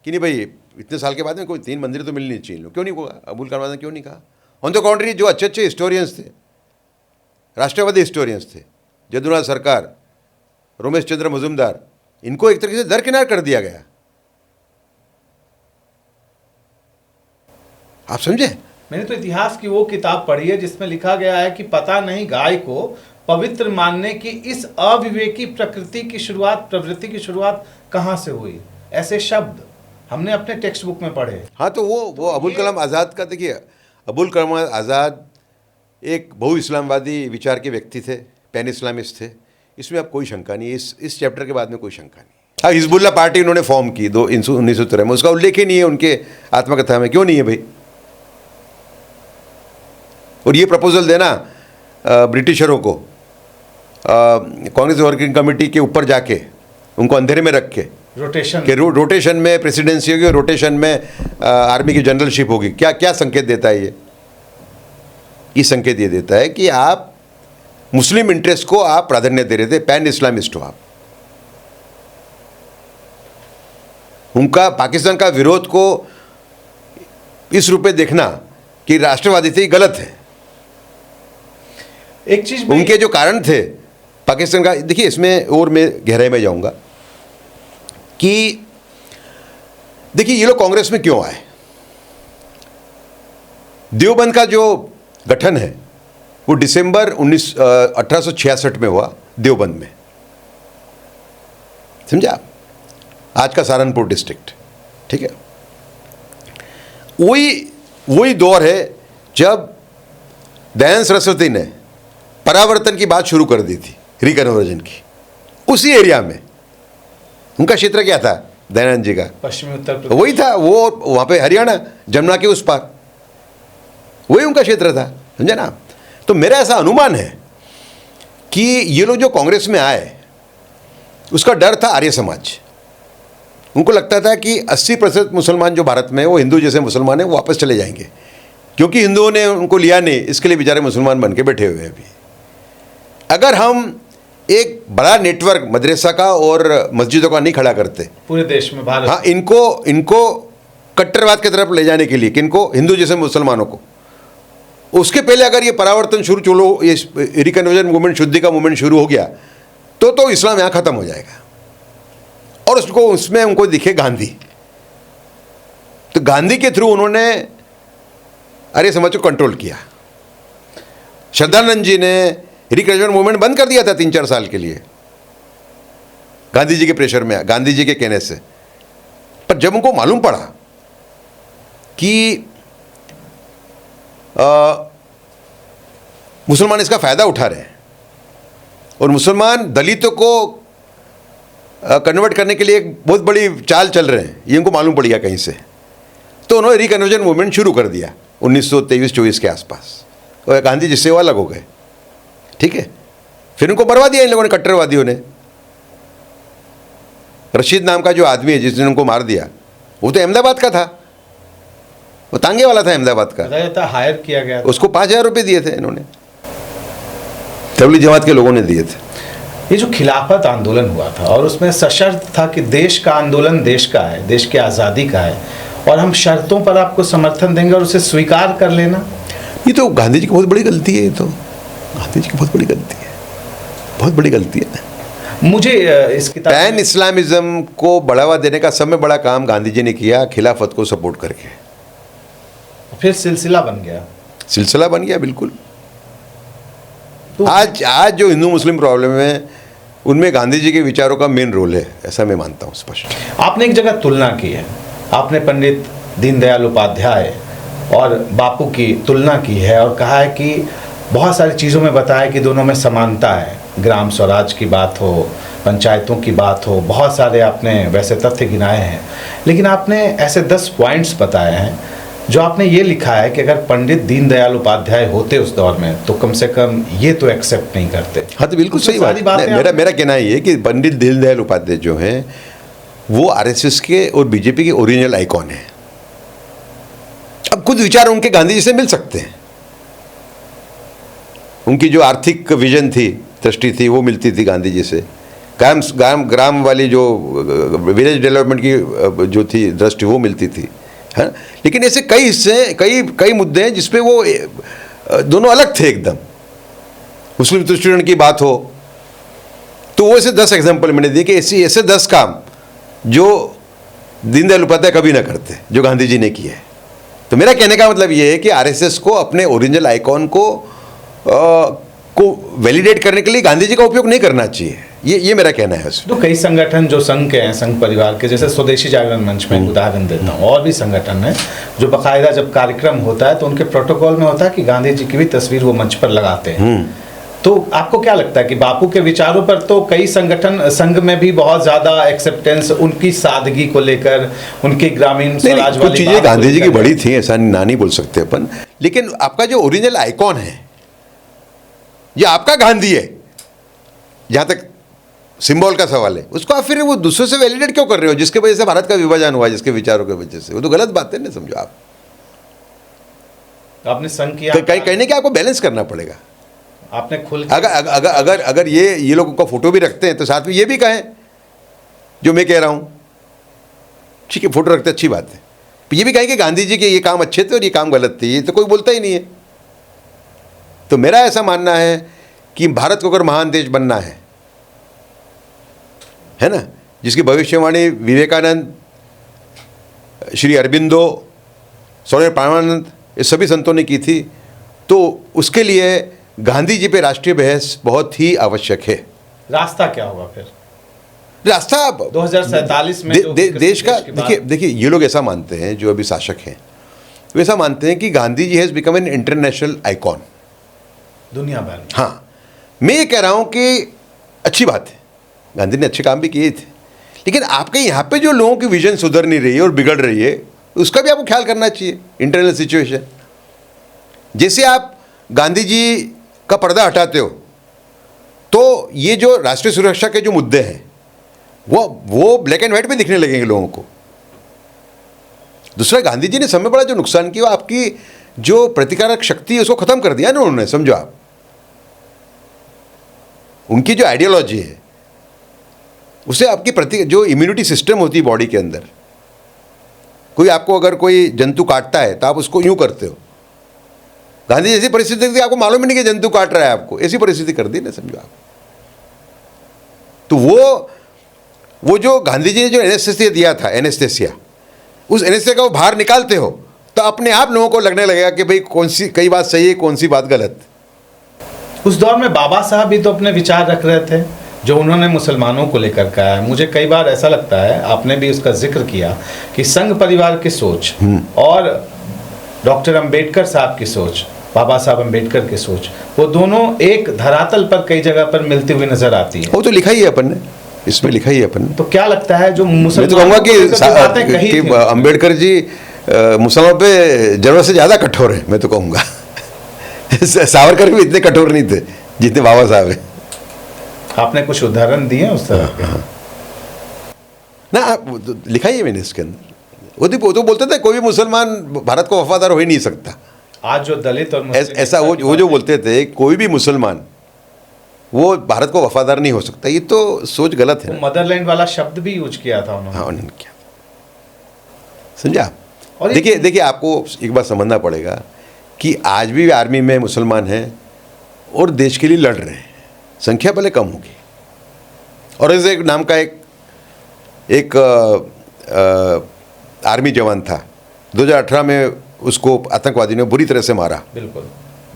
कि नहीं भाई, इतने साल के बाद में कोई 3 मंदिर तो मिलने चाहिए? क्यों नहीं कहा? अबुल कलाम आज़ाद ने क्यों नहीं कहा? ऑन द कॉन्ट्री, जो अच्छे अच्छे हिस्टोरियंस थे, राष्ट्रवादी हिस्टोरियंस थे, जदुनाथ सरकार, रोमेश चंद्र मजुमदार, इनको एक तरीके से दरकिनार कर दिया गया। आप समझे? मैंने तो इतिहास की वो किताब पढ़ी है जिसमें लिखा गया है कि पता नहीं गाय को पवित्र मानने की इस अविवेकी प्रवृत्ति की शुरुआत कहाँ से हुई। ऐसे शब्द हमने अपने टेक्स्ट बुक में पढ़े। हाँ, तो वो अबुल कलाम आज़ाद का, देखिए, अबुल कलाम आज़ाद एक बहु इस्लामवादी विचार के व्यक्ति थे, पैन इस्लामिस्ट थे, इसमें अब कोई शंका नहीं है। इस चैप्टर के बाद में कोई शंका नहीं। हाँ, हिजबुल्लाह पार्टी उन्होंने फॉर्म की 1913 में, उसका उल्लेख ही नहीं है उनके आत्मकथा में। क्यों नहीं है भाई? और ये प्रपोजल देना ब्रिटिशरों को कांग्रेस वर्किंग कमेटी के ऊपर जाके उनको अंधेरे में रख के रोटेशन में प्रेसिडेंसी होगी और रोटेशन में आर्मी की जनरलशिप होगी, क्या क्या संकेत देता है ये संकेत ये देता है कि आप मुस्लिम इंटरेस्ट को आप प्राधान्य दे रहे थे, पैन इस्लामिस्ट हो आप। उनका पाकिस्तान का विरोध को इस रूप में देखना कि राष्ट्रवादी थे, गलत है। एक चीज उनके जो कारण थे पाकिस्तान का, देखिए इसमें और मैं गहराई में जाऊंगा कि देखिए ये लोग कांग्रेस में क्यों आए। देवबंद का जो गठन है वो दिसंबर 1866 में हुआ देवबंद में, समझा, आज का सहारनपुर डिस्ट्रिक्ट, ठीक है। वही दौर है जब दयानंद सरस्वती ने परावर्तन की बात शुरू कर दी थी, रिकन्वर्जन की। उसी एरिया में उनका क्षेत्र क्या था दयानंद जी का, पश्चिमी उत्तर प्रदेश, वही था, वो वहाँ पे हरियाणा, जमुना के उस पार, वही उनका क्षेत्र था, समझे ना। तो मेरा ऐसा अनुमान है कि ये लोग जो कांग्रेस में आए उसका डर था आर्य समाज। उनको लगता था कि 80% मुसलमान जो भारत में है वो हिंदू जैसे मुसलमान हैं, वो वापस चले जाएंगे, क्योंकि हिंदुओं ने उनको लिया नहीं, इसके लिए बेचारे मुसलमान बन के बैठे हुए हैं अभी। अगर हम एक बड़ा नेटवर्क मदरसा का और मस्जिदों का नहीं खड़ा करते पूरे देश में, भारत, हाँ, इनको कट्टरवाद की तरफ ले जाने के लिए, किनको, हिंदू जैसे मुसलमानों को, उसके पहले अगर ये परावर्तन ये रिकन्वर्जन मूवमेंट, शुद्धि का मूवमेंट शुरू हो गया तो इस्लाम यहाँ ख़त्म हो जाएगा। और उसमें उनको दिखे गांधी, तो गांधी के थ्रू उन्होंने आर्य समाज को कंट्रोल किया। श्रद्धानंद जी ने रिकन्वर्जन मूवमेंट बंद कर दिया था 3-4 साल के लिए, गांधी जी के प्रेशर में, गांधी जी के कहने से। पर जब उनको मालूम पड़ा कि मुसलमान इसका फ़ायदा उठा रहे हैं और मुसलमान दलितों को कन्वर्ट करने के लिए एक बहुत बड़ी चाल चल रहे हैं, ये उनको मालूम पड़ गया कहीं से, तो उन्होंने रिकन्वर्जन मूवमेंट शुरू कर दिया 1923-24 के आसपास, और गांधी जी से वो अलग हो गए, ठीक है। फिर उनको मरवा दिया इन लोगों ने, कट्टरवादियों ने। रशीद नाम का जो आदमी है जिसने उनको मार दिया, वो तो अहमदाबाद का था, वो तांगे वाला था अहमदाबाद का, हायर किया गया था। उसको 5000 रुपये दिए थे इन्होंने, तबलीग जमात के लोगों ने दिए थे। ये जो खिलाफत आंदोलन हुआ था और उसमें सशर्त था कि देश का आंदोलन देश का है, देश की आज़ादी का है, और हम शर्तों पर आपको समर्थन देंगे और उसे स्वीकार कर लेना, ये तो गांधी जी की बहुत बड़ी गलती है। ये तो गांधी जी की बहुत बड़ी गलती है, बहुत बड़ी गलती है। मुझे इस किताब पैन इस्लामिज्म को बढ़ावा देने का सबसे बड़ा काम गांधी जी ने किया, खिलाफत को सपोर्ट करके। फिर सिलसिला बन गया, बिल्कुल। तो आज जो हिंदू मुस्लिम प्रॉब्लम है उनमें गांधी जी के विचारों का मेन रोल है, ऐसा मैं मानता हूँ स्पष्ट। आपने एक जगह तुलना की है, आपने पंडित दीनदयाल उपाध्याय और बापू की तुलना की है और कहा है कि बहुत सारी चीज़ों में बताया कि दोनों में समानता है। ग्राम स्वराज की बात हो, पंचायतों की बात हो, बहुत सारे आपने वैसे तथ्य गिनाए हैं, लेकिन आपने ऐसे 10 पॉइंट्स बताए हैं जो आपने ये लिखा है कि अगर पंडित दीनदयाल उपाध्याय होते उस दौर में तो कम से कम ये तो एक्सेप्ट नहीं करते। हाँ, तो बिल्कुल सही बात है। मेरा कहना ये है कि पंडित दीनदयाल उपाध्याय जो हैं वो आरएसएस के और बीजेपी के ओरिजिनल आइकॉन हैं। अब खुद विचार उनके गांधी जी से मिल सकते हैं, उनकी जो आर्थिक विजन थी, दृष्टि थी, वो मिलती थी गांधी जी से। ग्राम वाली जो विलेज डेवलपमेंट की जो थी दृष्टि, वो मिलती थी, है। लेकिन ऐसे कई हिस्से, कई मुद्दे हैं जिसपे वो दोनों अलग थे एकदम। मुस्लिम तुष्टिकरण की बात हो तो वो ऐसे 10 एग्जाम्पल मैंने दिए कि ऐसे 10 काम जो दीनदयाल उपाध्याय कभी ना करते, जो गांधी जी ने किए। तो मेरा कहने का मतलब ये है कि आरएसएस को अपने ओरिजिनल आइकॉन को वैलिडेट करने के लिए गांधी जी का उपयोग नहीं करना चाहिए, ये मेरा कहना है। तो कई संगठन जो संघ के हैं, संघ परिवार के, जैसे स्वदेशी जागरण मंच में उदाहरण देता हूँ, और भी संगठन है जो बाकायदा जब कार्यक्रम होता है तो उनके प्रोटोकॉल में होता है कि गांधी जी की भी तस्वीर वो मंच पर लगाते हैं। तो आपको क्या लगता है कि बापू के विचारों पर तो कई संगठन, संघ में भी बहुत ज्यादा एक्सेप्टेंस, उनकी सादगी को लेकर, उनकी ग्रामीण स्वराज वाली चीजें गांधी जी की बड़ी थी, ऐसा ना नहीं बोल सकते अपन, लेकिन आपका जो ओरिजिनल आइकॉन है ये आपका गांधी है, जहाँ तक सिंबल का सवाल है, उसको आप फिर वो दूसरों से वैलिडेट क्यों कर रहे हो, जिसके वजह से भारत का विभाजन हुआ, जिसके विचारों की वजह से? वो तो गलत बात है ना, समझो आप। आपने संघ किया, कहने के आपको बैलेंस करना पड़ेगा। आपने खुल अगर ये लोगों का फोटो भी रखते हैं तो साथ में ये भी कहें जो मैं कह रहा हूँ, ठीक है, फोटो रखते अच्छी बात है, ये भी कहें कि गांधी जी के ये काम अच्छे थे और ये काम गलत थे, ये तो कोई बोलता ही नहीं है। तो मेरा ऐसा मानना है कि भारत को अगर महान देश बनना है ना, जिसकी भविष्यवाणी विवेकानंद, श्री अरबिंदो, स्वामी परमानंद, ये सभी संतों ने की थी, तो उसके लिए गांधी जी पे राष्ट्रीय बहस बहुत ही आवश्यक है। रास्ता क्या होगा फिर? रास्ता 2047 में देश का, देखिए ये लोग ऐसा मानते हैं, जो अभी शासक हैं वो ऐसा मानते हैं कि Gandhi ji has become an international icon दुनिया भर में। हाँ, मैं ये कह रहा हूँ कि अच्छी बात है, गांधी ने अच्छे काम भी किए थे, लेकिन आपके यहाँ पे जो लोगों की विजन सुधर नहीं रही है और बिगड़ रही है, उसका भी आपको ख्याल करना चाहिए। इंटरनल सिचुएशन, जैसे आप गांधी जी का पर्दा हटाते हो तो ये जो राष्ट्रीय सुरक्षा के जो मुद्दे हैं वो ब्लैक एंड व्हाइट में दिखने लगेंगे लोगों को। दूसरा, गांधी जी ने समय बड़ा जो नुकसान किया, आपकी जो प्रतिकारक शक्ति है उसको खत्म कर दिया ना उन्होंने, समझो आप। उनकी जो आइडियोलॉजी है उससे आपकी जो इम्यूनिटी सिस्टम होती है बॉडी के अंदर, कोई आपको अगर कोई जंतु काटता है तो आप उसको यूं करते हो। गांधी जैसी परिस्थिति थी, आपको मालूम ही नहीं कि जंतु काट रहा है आपको, ऐसी परिस्थिति कर दी ना, समझो आप। तो वो जो गांधी जी ने जो एनेस्थेसिया दिया था, एनेस्थेसिया, उस एनेस्थेसिया का वो बाहर निकालते हो तो अपने आप लोगों को लगने लगेगा कि भाई कौन सी कई बात सही है, कौन सी बात गलत। उस दौर में बाबा साहब भी तो अपने विचार रख रहे थे जो उन्होंने मुसलमानों को लेकर कहा है। मुझे कई बार ऐसा लगता है, आपने भी उसका जिक्र किया कि संघ परिवार की सोच और डॉक्टर अंबेडकर साहब की सोच, बाबा साहब अंबेडकर की सोच, वो दोनों एक धरातल पर कई जगह पर मिलती हुई नजर आती है। वो तो लिखा ही है अपन ने, इसमें लिखा ही है अपन ने। तो क्या लगता है जो मैं तो कहूँगा कि अंबेडकर जी मुसलमानों पे जरूरत से ज़्यादा कठोर है, मैं तो कहूँगा। सावरकर भी इतने कठोर नहीं थे जितने बाबा साहब हैं। आपने कुछ उदाहरण दिए उस तरह के? ना, लिखा ही है मैंने इसके अंदर। वो तो बोलते थे कोई भी मुसलमान भारत को वफादार हो ही नहीं सकता। आज जो दलित और ऐसा वो जो बोलते थे कोई भी मुसलमान वो भारत को वफादार नहीं हो सकता, ये तो सोच गलत है। मदरलैंड वाला शब्द भी यूज किया था उन्होंने। हाँ, उन्होंने किया, समझा। देखिए आपको एक बात समझना पड़ेगा कि आज भी आर्मी में मुसलमान हैं और देश के लिए लड़ रहे हैं, संख्या पहले कम होगी। और ऐसे एक नाम का एक आर्मी जवान था, 2018 में उसको आतंकवादी ने बुरी तरह से मारा, बिल्कुल,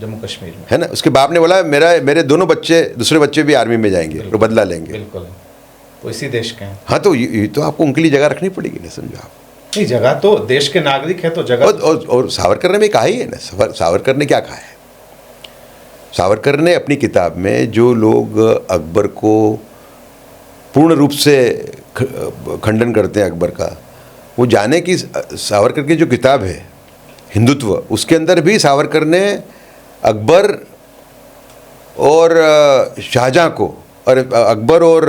जम्मू कश्मीर में, है ना। उसके बाप ने बोला मेरे दोनों बच्चे, दूसरे बच्चे भी आर्मी में जाएंगे और बदला लेंगे। बिल्कुल, वो इसी देश के हैं। हाँ, तो ये तो आपको उनके लिए जगह रखनी पड़ेगी ना, समझो आप। नहीं, जगह तो देश के नागरिक है तो जगह और सावरकर ने भी कहा ही है ना। सावरकर ने क्या कहा है? सावरकर ने अपनी किताब में जो लोग अकबर को पूर्ण रूप से खंडन करते हैं अकबर का, वो जाने कि सावरकर की जो किताब है हिंदुत्व, उसके अंदर भी सावरकर ने अकबर और शाहजहां को और अकबर और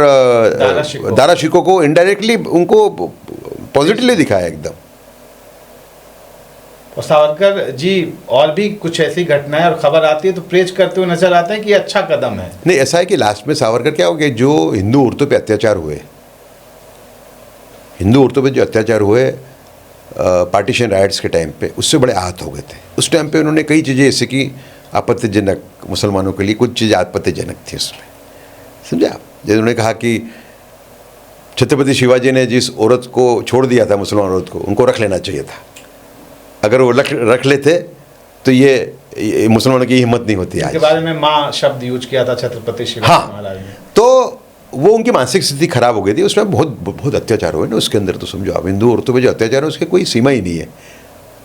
दारा शिकोह को इनडायरेक्टली उनको पॉजिटिवली दिखाया एकदम। और सावरकर जी और भी कुछ ऐसी घटनाएं और खबर आती है तो प्रेज करते हुए नजर आते हैं कि अच्छा कदम है। नहीं, ऐसा है कि लास्ट में सावरकर क्या हो गया, जो हिंदू औरतों पे अत्याचार हुए, हिंदू औरतों पे जो अत्याचार हुए पार्टीशन राइट्स के टाइम पे, उससे बड़े आहत हो गए थे। उस टाइम पे उन्होंने कई चीज़ें ऐसी की आपत्तिजनक, मुसलमानों के लिए कुछ चीज़ें आपत्तिजनक थी उसमें, समझा। जैसे उन्होंने कहा कि छत्रपति शिवाजी ने जिस औरत को छोड़ दिया था, मुसलमान औरत को, उनको रख लेना चाहिए था। अगर वो रख लेते तो ये मुसलमानों की हिम्मत नहीं होती। आज के बारे में माँ शब्द यूज किया था छत्रपति शिवाजी महाराज ने। तो वो उनकी मानसिक स्थिति खराब हो गई थी, उसमें बहुत अत्याचार हुए ना उसके अंदर। तो समझो आप, हिंदू औरतों पे जो अत्याचार है उसकी कोई सीमा ही नहीं है,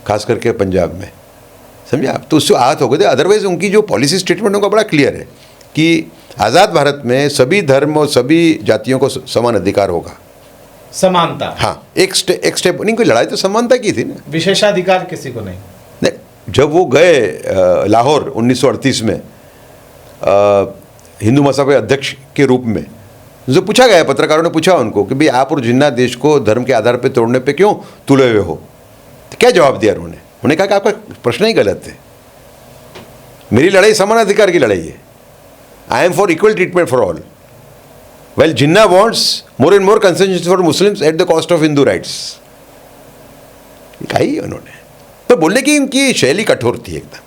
खास करके पंजाब में, समझे आप। तो उससे आहत हो गए थे। अदरवाइज उनकी जो पॉलिसी स्टेटमेंट उनका बड़ा क्लियर है कि आज़ाद भारत में सभी धर्म और सभी जातियों को समान अधिकार होगा, समानता। हाँ, एक स्टेप नहीं, कोई लड़ाई तो समानता की थी ना, विशेषाधिकार किसी को नहीं। जब वो गए लाहौर 1938 में, हिंदू महासभा के अध्यक्ष के रूप में जो पूछा गया, पत्रकारों ने पूछा उनको कि भाई आप और जिन्ना देश को धर्म के आधार पर तोड़ने पे क्यों तुले हुए हो, तो क्या जवाब दिया उन्होंने? उन्होंने कहा कि आपका प्रश्न ही गलत है, मेरी लड़ाई समान अधिकार की लड़ाई है, I am for equal treatment for all, well Jinnah wants more and more concession for Muslims at the cost of Hindu rights. कहा ही उन्होंने। तो बोलने की इनकी शैली कठोर थी एकदम।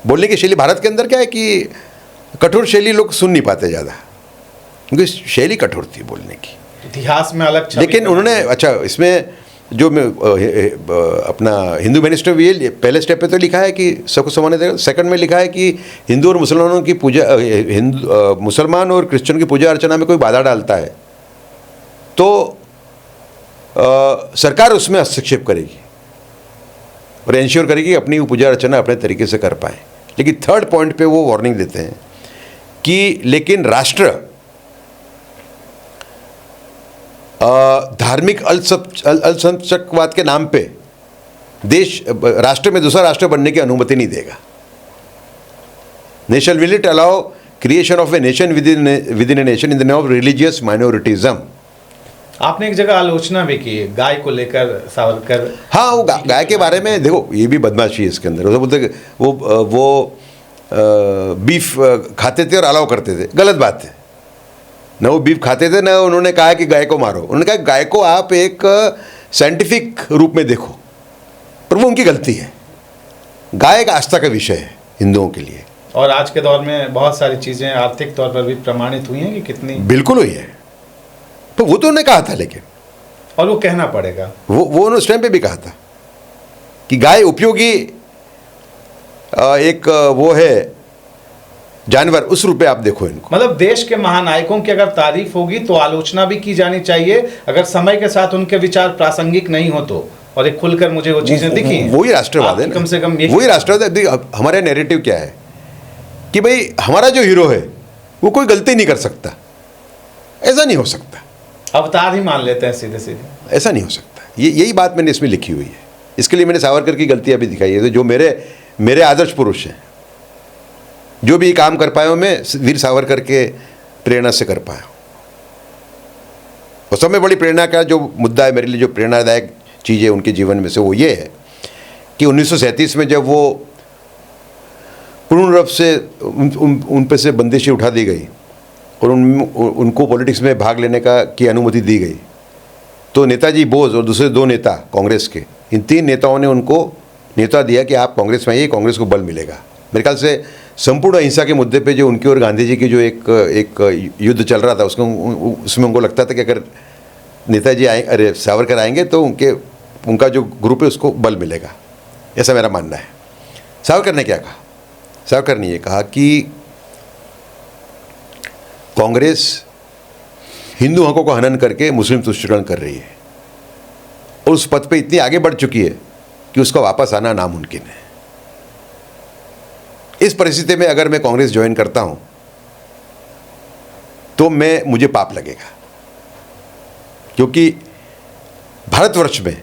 बोलने की शैली भारत के अंदर क्या है कि कठोर शैली लोग सुन नहीं पाते ज़्यादा, क्योंकि शैली कठोर थी बोलने की। इतिहास में अलग छवि। लेकिन उन्होंने अच्छा इसमें जो मैं अपना हिंदू मिनिस्टर भी पहले स्टेप पे तो लिखा है कि सबको समान देगा, सेकंड में लिखा है कि हिंदू और मुसलमानों की पूजा, मुसलमान और क्रिश्चियन की पूजा अर्चना में कोई बाधा डालता है तो सरकार उसमें हस्तक्षेप करेगी और इंश्योर करेगी कि अपनी पूजा अर्चना अपने तरीके से कर पाएँ। लेकिन थर्ड पॉइंट पे वो वार्निंग देते हैं कि लेकिन राष्ट्र धार्मिक अल्पसंख्यकवाद के नाम पे देश राष्ट्र में दूसरा राष्ट्र बनने की अनुमति नहीं देगा। Nation will it allow creation of a nation within a nation in the name of religious minoritism. आपने एक जगह आलोचना भी की गाय को लेकर सावरकर। हाँ, वो गाय के बारे में देखो, ये भी बदमाशी है इसके अंदर। वो बोलते वो बीफ खाते थे और अलाउ करते थे, गलत बात है। न वो बीफ खाते थे, न उन्होंने कहा कि गाय को मारो। उन्होंने कहा गाय को आप एक साइंटिफिक रूप में देखो, पर वो उनकी गलती है। गाय एक आस्था का विषय है हिंदुओं के लिए, और आज के दौर में बहुत सारी चीज़ें आर्थिक तौर पर भी प्रमाणित हुई हैं कि कितनी। बिल्कुल हुई है, तो वो तो उन्होंने कहा था, लेकिन और वो कहना पड़ेगा, वो उन्होंने उस टाइम पे भी कहा था कि गाय उपयोगी एक वो है जानवर, उस रूप में आप देखो इनको। मतलब देश के महानायकों की अगर तारीफ होगी तो आलोचना भी की जानी चाहिए, अगर समय के साथ उनके विचार प्रासंगिक नहीं हो तो। और एक खुलकर मुझे वो चीजें दिखी हैं। वही राष्ट्रवाद है ना, कम से कम वही राष्ट्रवाद है। हमारा नैरेटिव क्या है कि भाई हमारा जो हीरो है वो कोई गलती नहीं कर सकता, ऐसा नहीं हो सकता। अवतार ही मान लेते हैं सीधे सीधे, ऐसा नहीं हो सकता। यही बात मैंने इसमें लिखी हुई है। इसके लिए मैंने सावरकर की गलतियां भी दिखाई है। तो जो मेरे आदर्श पुरुष हैं, जो भी काम कर पाया हूँ मैं वीर सावरकर के प्रेरणा से कर पाया हूँ। और सब में बड़ी प्रेरणा का जो मुद्दा है मेरे लिए, जो प्रेरणादायक चीज़ है उनके जीवन में से, वो ये है कि 1937 में जब वो पूर्ण रूप से उन पे से बंदिशें उठा दी गई और उनको पॉलिटिक्स में भाग लेने की अनुमति दी गई, तो नेताजी बोस और दूसरे 2 नेता कांग्रेस के, इन 3 नेताओं ने उनको नेता दिया कि आप कांग्रेस में आइए, कांग्रेस को बल मिलेगा। मेरे ख्याल से संपूर्ण अहिंसा के मुद्दे पे जो उनकी और गांधी जी की जो एक युद्ध चल रहा था, उसमें उनको लगता था कि अगर नेताजी सावरकर आएंगे तो उनका जो ग्रुप है उसको बल मिलेगा, ऐसा मेरा मानना है। सावरकर ने क्या कहा? सावरकर ने ये कहा कि कांग्रेस हिंदू हकों को हनन करके मुस्लिम तुष्टीकरण कर रही है और उस पथ पे इतनी आगे बढ़ चुकी है कि उसका वापस आना नामुमकिन है। इस परिस्थिति में अगर मैं कांग्रेस ज्वाइन करता हूं तो मुझे पाप लगेगा, क्योंकि भारतवर्ष में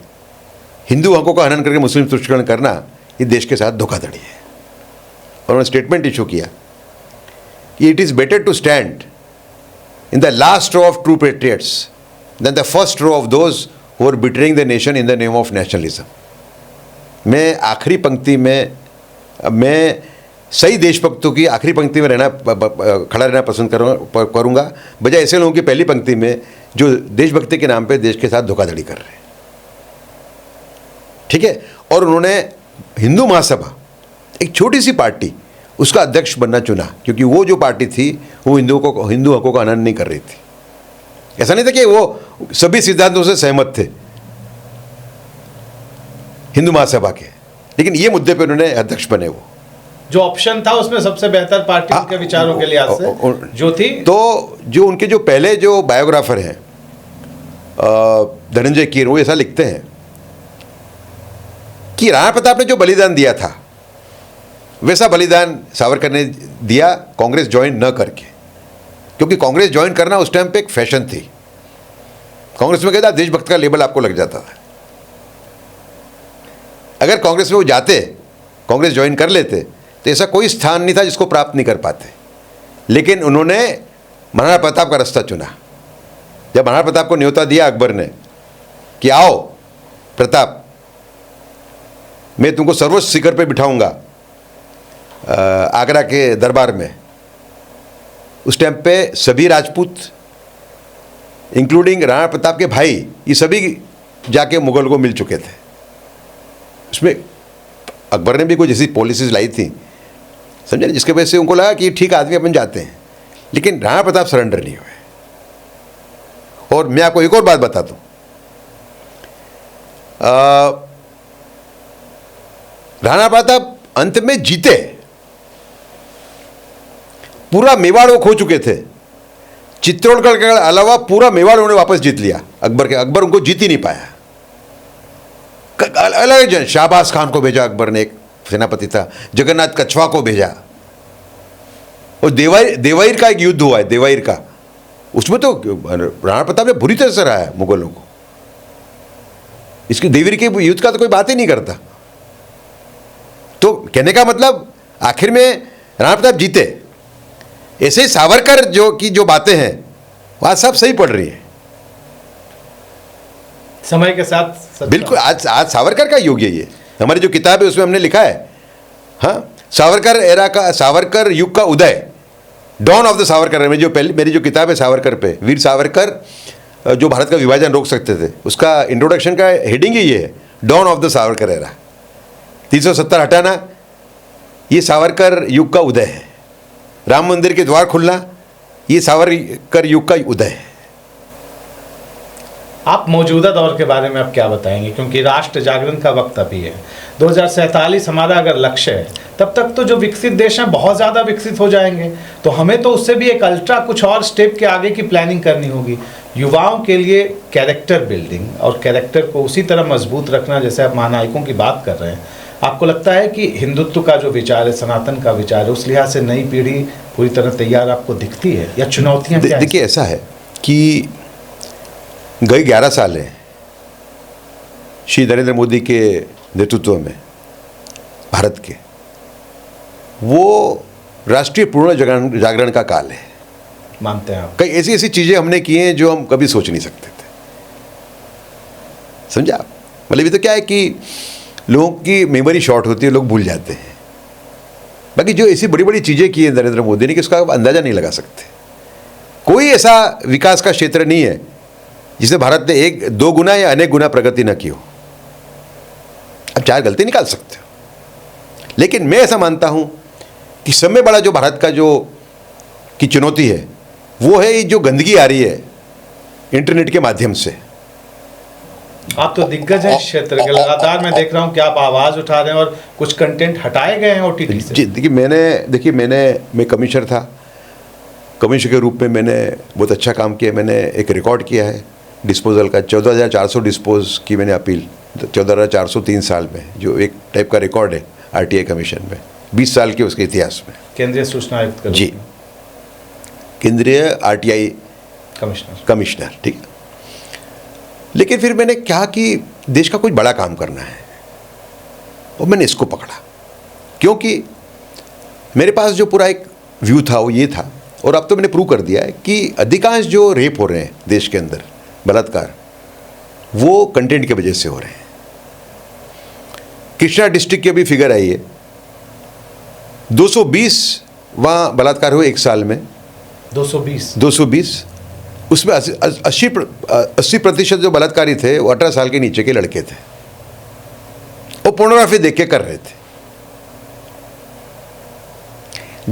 हिंदू हकों का हनन करके मुस्लिम तुष्टीकरण करना ये देश के साथ धोखाधड़ी है। और उन्होंने स्टेटमेंट इशू किया कि it is better to stand in the last row of true patriots than the first row of those who are betraying the nation in the name of nationalism. मैं आखिरी पंक्ति में, मैं सही देशभक्तों की आखिरी पंक्ति में खड़ा रहना पसंद करूँगा, बजाय ऐसे लोगों की पहली पंक्ति में जो देशभक्ति के नाम पे देश के साथ धोखाधड़ी कर रहे हैं। ठीक है। और उन्होंने हिंदू महासभा, एक छोटी सी पार्टी, उसका अध्यक्ष बनना चुना, क्योंकि वो जो पार्टी थी वो हिंदू हकों का हनन नहीं कर रही थी। ऐसा नहीं था कि वो सभी सिद्धांतों से सहमत थे हिंदू महासभा के, लेकिन ये मुद्दे पे उन्होंने अध्यक्ष बने। वो जो ऑप्शन था उसमें सबसे बेहतर पार्टी उनके विचारों के लिहाज से जो थी। तो जो उनके जो पहले जो बायोग्राफर हैं धनंजय कीर, वो ऐसा लिखते हैं कि राणा प्रताप ने जो बलिदान दिया था वैसा बलिदान सावरकर ने दिया कांग्रेस ज्वाइन न करके, क्योंकि कांग्रेस ज्वाइन करना उस टाइम पे एक फैशन थी। कांग्रेस में कहता देशभक्त का लेबल आपको लग जाता था। अगर कांग्रेस में वो जाते, कांग्रेस ज्वाइन कर लेते, तो ऐसा कोई स्थान नहीं था जिसको प्राप्त नहीं कर पाते, लेकिन उन्होंने महाराणा प्रताप का रास्ता चुना। जब महाराणा प्रताप को न्योता दिया अकबर ने कि आओ प्रताप, मैं तुमको सर्वोच्च शिखर पे बिठाऊंगा आगरा के दरबार में, उस टाइम पे सभी राजपूत इंक्लूडिंग राणा प्रताप के भाई ये सभी जाके मुगल को मिल चुके थे। उसमें अकबर ने भी कुछ ऐसी पॉलिसीज लाई थी, समझे, जिसके वजह से उनको लगा कि ठीक आदमी अपन जाते हैं, लेकिन राणा प्रताप सरेंडर नहीं हुए। और मैं आपको एक और बात बता दूं, राणा प्रताप अंत में जीते, पूरा मेवाड़ वो खो चुके थे, चित्तौड़गढ़ के अलावा पूरा मेवाड़ उन्होंने वापस जीत लिया अकबर उनको जीत ही नहीं पाया। अलग जन शाहबाज खान को भेजा अकबर ने, एक सेनापति था, जगन्नाथ कछवा को भेजा, और देवाइर का एक युद्ध हुआ है, देवाइर का, उसमें तो राणा प्रताप ने बुरी तरह से हराया मुगलों को। इसकी देवाइर के युद्ध का तो कोई बात ही नहीं करता। तो कहने का मतलब आखिर में राणा प्रताप जीते। ऐसे ही सावरकर जो बातें हैं वह सब सही पड़ रही है समय के साथ। बिल्कुल, आज सावरकर का युग है ये। हमारी जो किताब है उसमें हमने लिखा है, हाँ, सावरकर एरा का, सावरकर युग का उदय, डॉन ऑफ द सावरकर। मेरी जो किताब है सावरकर पे, वीर सावरकर जो भारत का विभाजन रोक सकते थे, उसका इंट्रोडक्शन का हेडिंग ही ये है, dawn of the Savarkar era. 370 हटाना, ये सावरकर युग का उदय है। राम मंदिर के द्वार खुलना, ये सावरकर युग का उदय है। आप मौजूदा दौर के बारे में आप क्या बताएंगे, क्योंकि राष्ट्र जागरण का वक्त अभी है, 2047 हमारा अगर लक्ष्य है, तब तक तो जो विकसित देश हैं बहुत ज़्यादा विकसित हो जाएंगे, तो हमें तो उससे भी एक अल्ट्रा कुछ और स्टेप के आगे की प्लानिंग करनी होगी। युवाओं के लिए कैरेक्टर बिल्डिंग और कैरेक्टर को उसी तरह मजबूत रखना, जैसे आप महानायकों की बात कर रहे हैं, आपको लगता है कि हिंदुत्व का जो विचार है, सनातन का विचार है, उस लिहाज से नई पीढ़ी पूरी तरह तैयार आपको दिखती है, या चुनौतियाँ क्या हैं? देखिए, ऐसा है कि गए 11 साल हैं श्री नरेंद्र मोदी के नेतृत्व में भारत के, वो राष्ट्रीय पूर्ण जागरण का काल है। मानते हैं आप? कई ऐसी ऐसी चीज़ें हमने की हैं जो हम कभी सोच नहीं सकते थे, समझा आप? मतलब ये तो क्या है कि लोगों की मेमोरी शॉर्ट होती है, लोग भूल जाते हैं। बाकी जो ऐसी बड़ी बड़ी चीज़ें की हैं नरेंद्र मोदी ने कि उसका आप अंदाज़ा नहीं लगा सकते। कोई ऐसा विकास का क्षेत्र नहीं है जिसमें भारत ने 1-2 गुना या अनेक गुना प्रगति न की हो। अब चाहे गलती निकाल सकते हो, लेकिन मैं ऐसा मानता हूं कि सबसे बड़ा जो भारत का की चुनौती है वो है ये जो गंदगी आ रही है इंटरनेट के माध्यम से। आप तो दिग्गज हैं इस क्षेत्र के, लगातार मैं देख रहा हूं कि आप आवाज़ उठा रहे हैं और कुछ कंटेंट हटाए गए हैं OTT से। जी, देखिए मैं कमिश्नर था, कमिश्नर के रूप में मैंने बहुत अच्छा काम किया। मैंने एक रिकॉर्ड किया है डिस्पोजल का, 14,400 डिस्पोज की मैंने अपील, 14,400 3 साल में, जो एक टाइप का रिकॉर्ड है RTI कमीशन में 20 साल के उसके इतिहास में। केंद्रीय सूचना आयुक्त का, जी, केंद्रीय RTI कमिश्नर, ठीक है। लेकिन फिर मैंने कहा कि देश का कुछ बड़ा काम करना है, और मैंने इसको पकड़ा, क्योंकि मेरे पास जो पूरा एक व्यू था वो ये था, और अब तो मैंने प्रूव कर दिया है कि अधिकांश जो रेप हो रहे हैं देश के अंदर, बलात्कार, वो कंटेंट की वजह से हो रहे हैं। कृष्णा डिस्ट्रिक्ट की अभी फिगर आई है, 220 वहाँ बलात्कार हुए एक साल में। 220, उसमें 80% जो बलात्कारी थे वो 18 साल के नीचे के लड़के थे, वो पोर्नोग्राफी देख के कर रहे थे।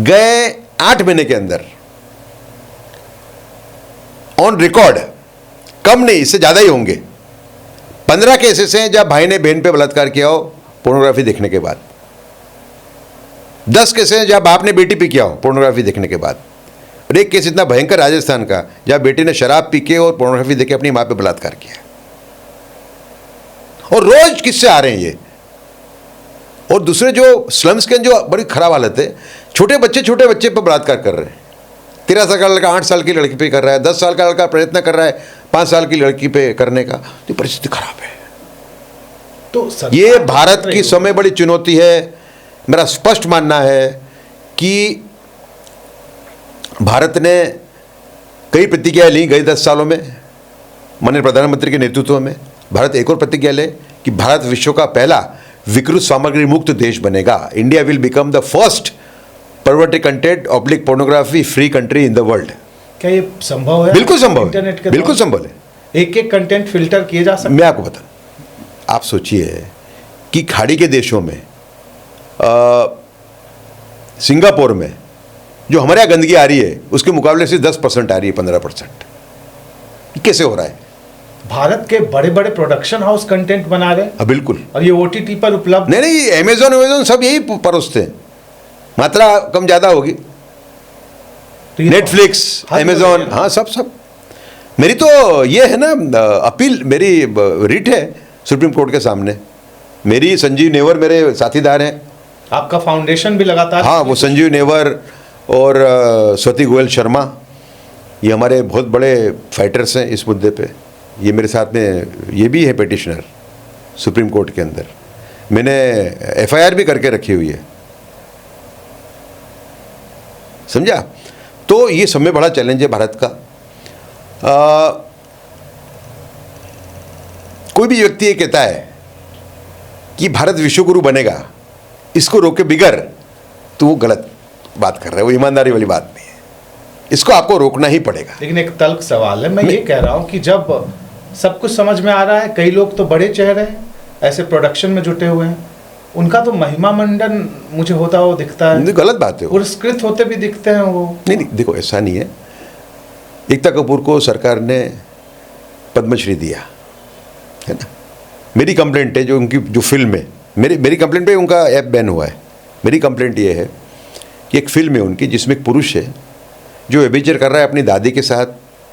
गए 8 महीने के अंदर ऑन रिकॉर्ड, कम नहीं इससे ज़्यादा ही होंगे, 15 केसेस हैं जब भाई ने बहन पे बलात्कार किया हो पोर्नोग्राफी देखने के बाद। 10 केसेस हैं जब बाप ने बेटी पे किया हो पोर्नोग्राफी देखने के बाद। और एक केस इतना भयंकर राजस्थान का, जहाँ बेटी ने शराब पी के और पोर्नोग्राफी देख के अपनी माँ पे बलात्कार किया। और रोज किससे आ रहे हैं ये। और दूसरे जो स्लम्स के जो बड़ी खराब हालत है, छोटे बच्चे पर बलात्कार कर रहे हैं। 13 साल का लड़का 8 साल की लड़की पे कर रहा है, 10 साल का लड़का प्रयत्न कर रहा है 5 साल की लड़की पे करने का। तो परिस्थिति खराब है। तो ये भारत की समय बड़ी चुनौती है मेरा स्पष्ट मानना है कि भारत ने कई प्रतिज्ञाएं ली गए 10 सालों में माननीय प्रधानमंत्री के नेतृत्व में। भारत एक और प्रतिज्ञा ले कि भारत विश्व का पहला विकृत सामग्री मुक्त देश बनेगा। India will become the first poverty content oblique pornography free country in the world. क्या ये संभव है? बिल्कुल संभव है, इंटरनेट के बिल्कुल संभव है। एक एक कंटेंट फिल्टर किए जा सकते। मैं आपको बता, आप सोचिए कि खाड़ी के देशों में सिंगापुर में जो हमारे यहाँ गंदगी आ रही है उसके मुकाबले से 10% आ रही है, 15%। कैसे हो रहा है? भारत के बड़े बड़े प्रोडक्शन हाउस कंटेंट बना रहे हैं। हाँ बिल्कुल। और ये OTT पर उपलब्ध। नहीं, अमेजोन सब यही परोसते हैं, मात्रा कम ज़्यादा होगी। तो ये नेटफ्लिक्स, अमेजोन, हाँ सब। मेरी तो ये है ना अपील, मेरी रिट है सुप्रीम कोर्ट के सामने। मेरी संजीव नेवर मेरे साथीदार हैं। आपका फाउंडेशन भी लगातार। हाँ, वो संजीव नेवर और स्वती गोयल शर्मा, ये हमारे बहुत बड़े फाइटर्स हैं इस मुद्दे पे। ये मेरे साथ में ये भी है पिटिशनर सुप्रीम कोर्ट के अंदर। मैंने FIR भी करके रखी हुई है, समझा? तो ये सब में बड़ा चैलेंज है भारत का। कोई भी व्यक्ति ये कहता है कि भारत विश्वगुरु बनेगा, इसको रोके बिगर, तो वो गलत बात कर रहा है, वो ईमानदारी वाली बात नहीं है। इसको आपको रोकना ही पड़ेगा। लेकिन एक तल्ख सवाल है, मैं ये कह रहा हूँ कि जब सब कुछ समझ में आ रहा है, कई लोग तो बड़े चेहरे हैं ऐसे प्रोडक्शन में जुटे हुए हैं, उनका तो महिमा मंडन मुझे होता हुआ दिखता है। गलत बात है। पुरस्कृत होते भी दिखते हैं वो। नहीं, देखो ऐसा नहीं है। एकता कपूर को सरकार ने पद्मश्री दिया है ना। मेरी कंप्लेंट है जो उनकी जो फिल्म है, मेरी कंप्लेंट पे उनका ऐप बैन हुआ है। मेरी कंप्लेंट ये है कि एक फिल्म है उनकी जिसमें एक पुरुष है जो व्यभिचार कर रहा है अपनी दादी के साथ,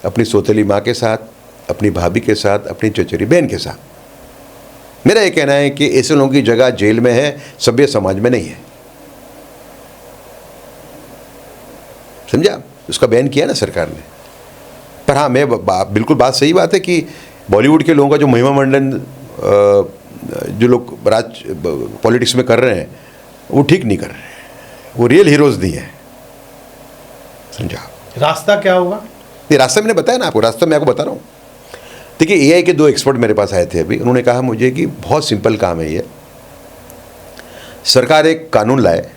अपनी सौतेली माँ के साथ, अपनी भाभी के साथ, अपनी चचेरी बहन के साथ। मेरा ये कहना है कि ऐसे लोगों की जगह जेल में है, सभ्य समाज में नहीं है। समझा? उसका बैन किया ना सरकार ने। पर हाँ, मैं बिल्कुल बात सही बात है कि बॉलीवुड के लोगों का जो महिमा मंडन जो लोग पॉलिटिक्स में कर रहे हैं वो ठीक नहीं कर रहे हैं, वो रियल हीरोज नहीं है। समझा? रास्ता क्या होगा? ये रास्ता मैंने बताया ना आपको, रास्ता मैं आपको बता रहा हूँ। देखिए, AI के 2 एक्सपर्ट मेरे पास आए थे अभी। उन्होंने कहा मुझे कि बहुत सिंपल काम है ये, सरकार एक कानून लाए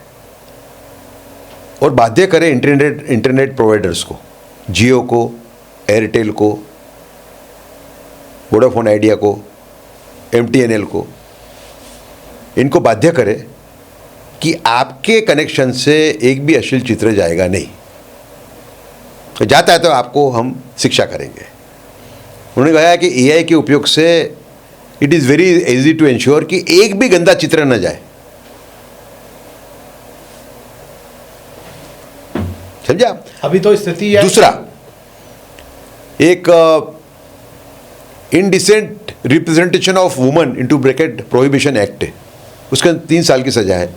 और बाध्य करे इंटरनेट प्रोवाइडर्स को, जियो को, एयरटेल को, वोडाफोन आइडिया को, MTNL को, इनको बाध्य करे कि आपके कनेक्शन से एक भी अश्लील चित्र जाएगा नहीं, तो जाता है तो आपको हम शिक्षा करेंगे। उन्होंने कहा कि AI के उपयोग से it is very easy to ensure कि एक भी गंदा चित्र न जाए। समझा? अभी तो स्थिति है। दूसरा, एक indecent representation of woman into bracket prohibition act है, उसके 3 साल की सजा है।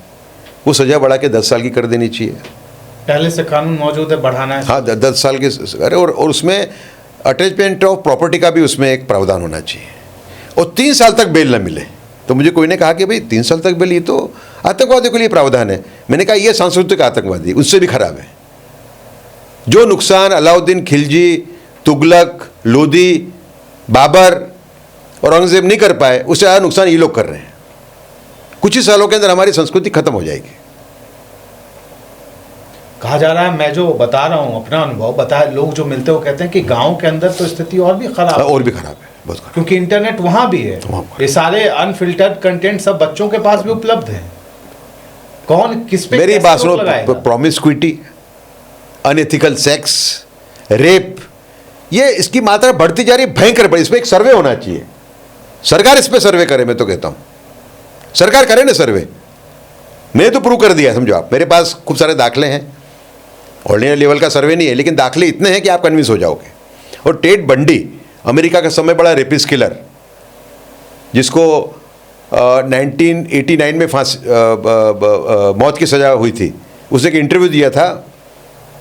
वो सजा बढ़ा के 10 साल की कर देनी चाहिए। पहले से कानून मौजूद है, बढ़ाना है। हाँ, 10 साल की। अरे और उसमें अटैचमेंट ऑफ प्रॉपर्टी का भी उसमें एक प्रावधान होना चाहिए, और 3 साल तक बेल न मिले। तो मुझे कोई ने कहा कि भाई 3 साल तक बेल, ये तो आतंकवादियों के लिए प्रावधान है। मैंने कहा ये सांस्कृतिक आतंकवादी, उससे भी खराब है। जो नुकसान अलाउद्दीन खिलजी, तुगलक, लोधी, बाबर और औरंगजेब नहीं कर पाए, उससे ज़्यादा नुकसान ये लोग कर रहे हैं। कुछ ही सालों के अंदर हमारी संस्कृति खत्म हो जाएगी। कहा जा रहा है, मैं जो बता रहा हूँ अपना अनुभव बताया, लोग जो मिलते हैं वो कहते हैं कि गांव के अंदर तो स्थिति और भी खराब है। और भी खराब है, बहुत खराब। क्योंकि इंटरनेट वहां भी है, ये सारे अनफिल्टर्ड कंटेंट सब बच्चों के पास भी उपलब्ध है। कौन किस पे मेरी कैसे बात रोक सुनो, लगाएगा? प्रोमिस्क्यूटी, अनएथिकल सेक्स, रेप, ये इसकी मात्रा बढ़ती जा रही है, भयंकर बढ़ी। इस पर एक सर्वे होना चाहिए, सरकार इस पर सर्वे करे। मैं तो कहता हूँ सरकार करे ना सर्वे। मैंने तो प्रूव कर दिया, समझो आप। मेरे पास खूब सारे दाखले हैं, ऑर्डिनरी लेवल का सर्वे नहीं है, लेकिन दाखले इतने हैं कि आप कन्विंस हो जाओगे। और टेड बंडी, अमेरिका का समय बड़ा रेपिस्ट किलर, जिसको 1989 में मौत की सज़ा हुई थी, उसने एक इंटरव्यू दिया था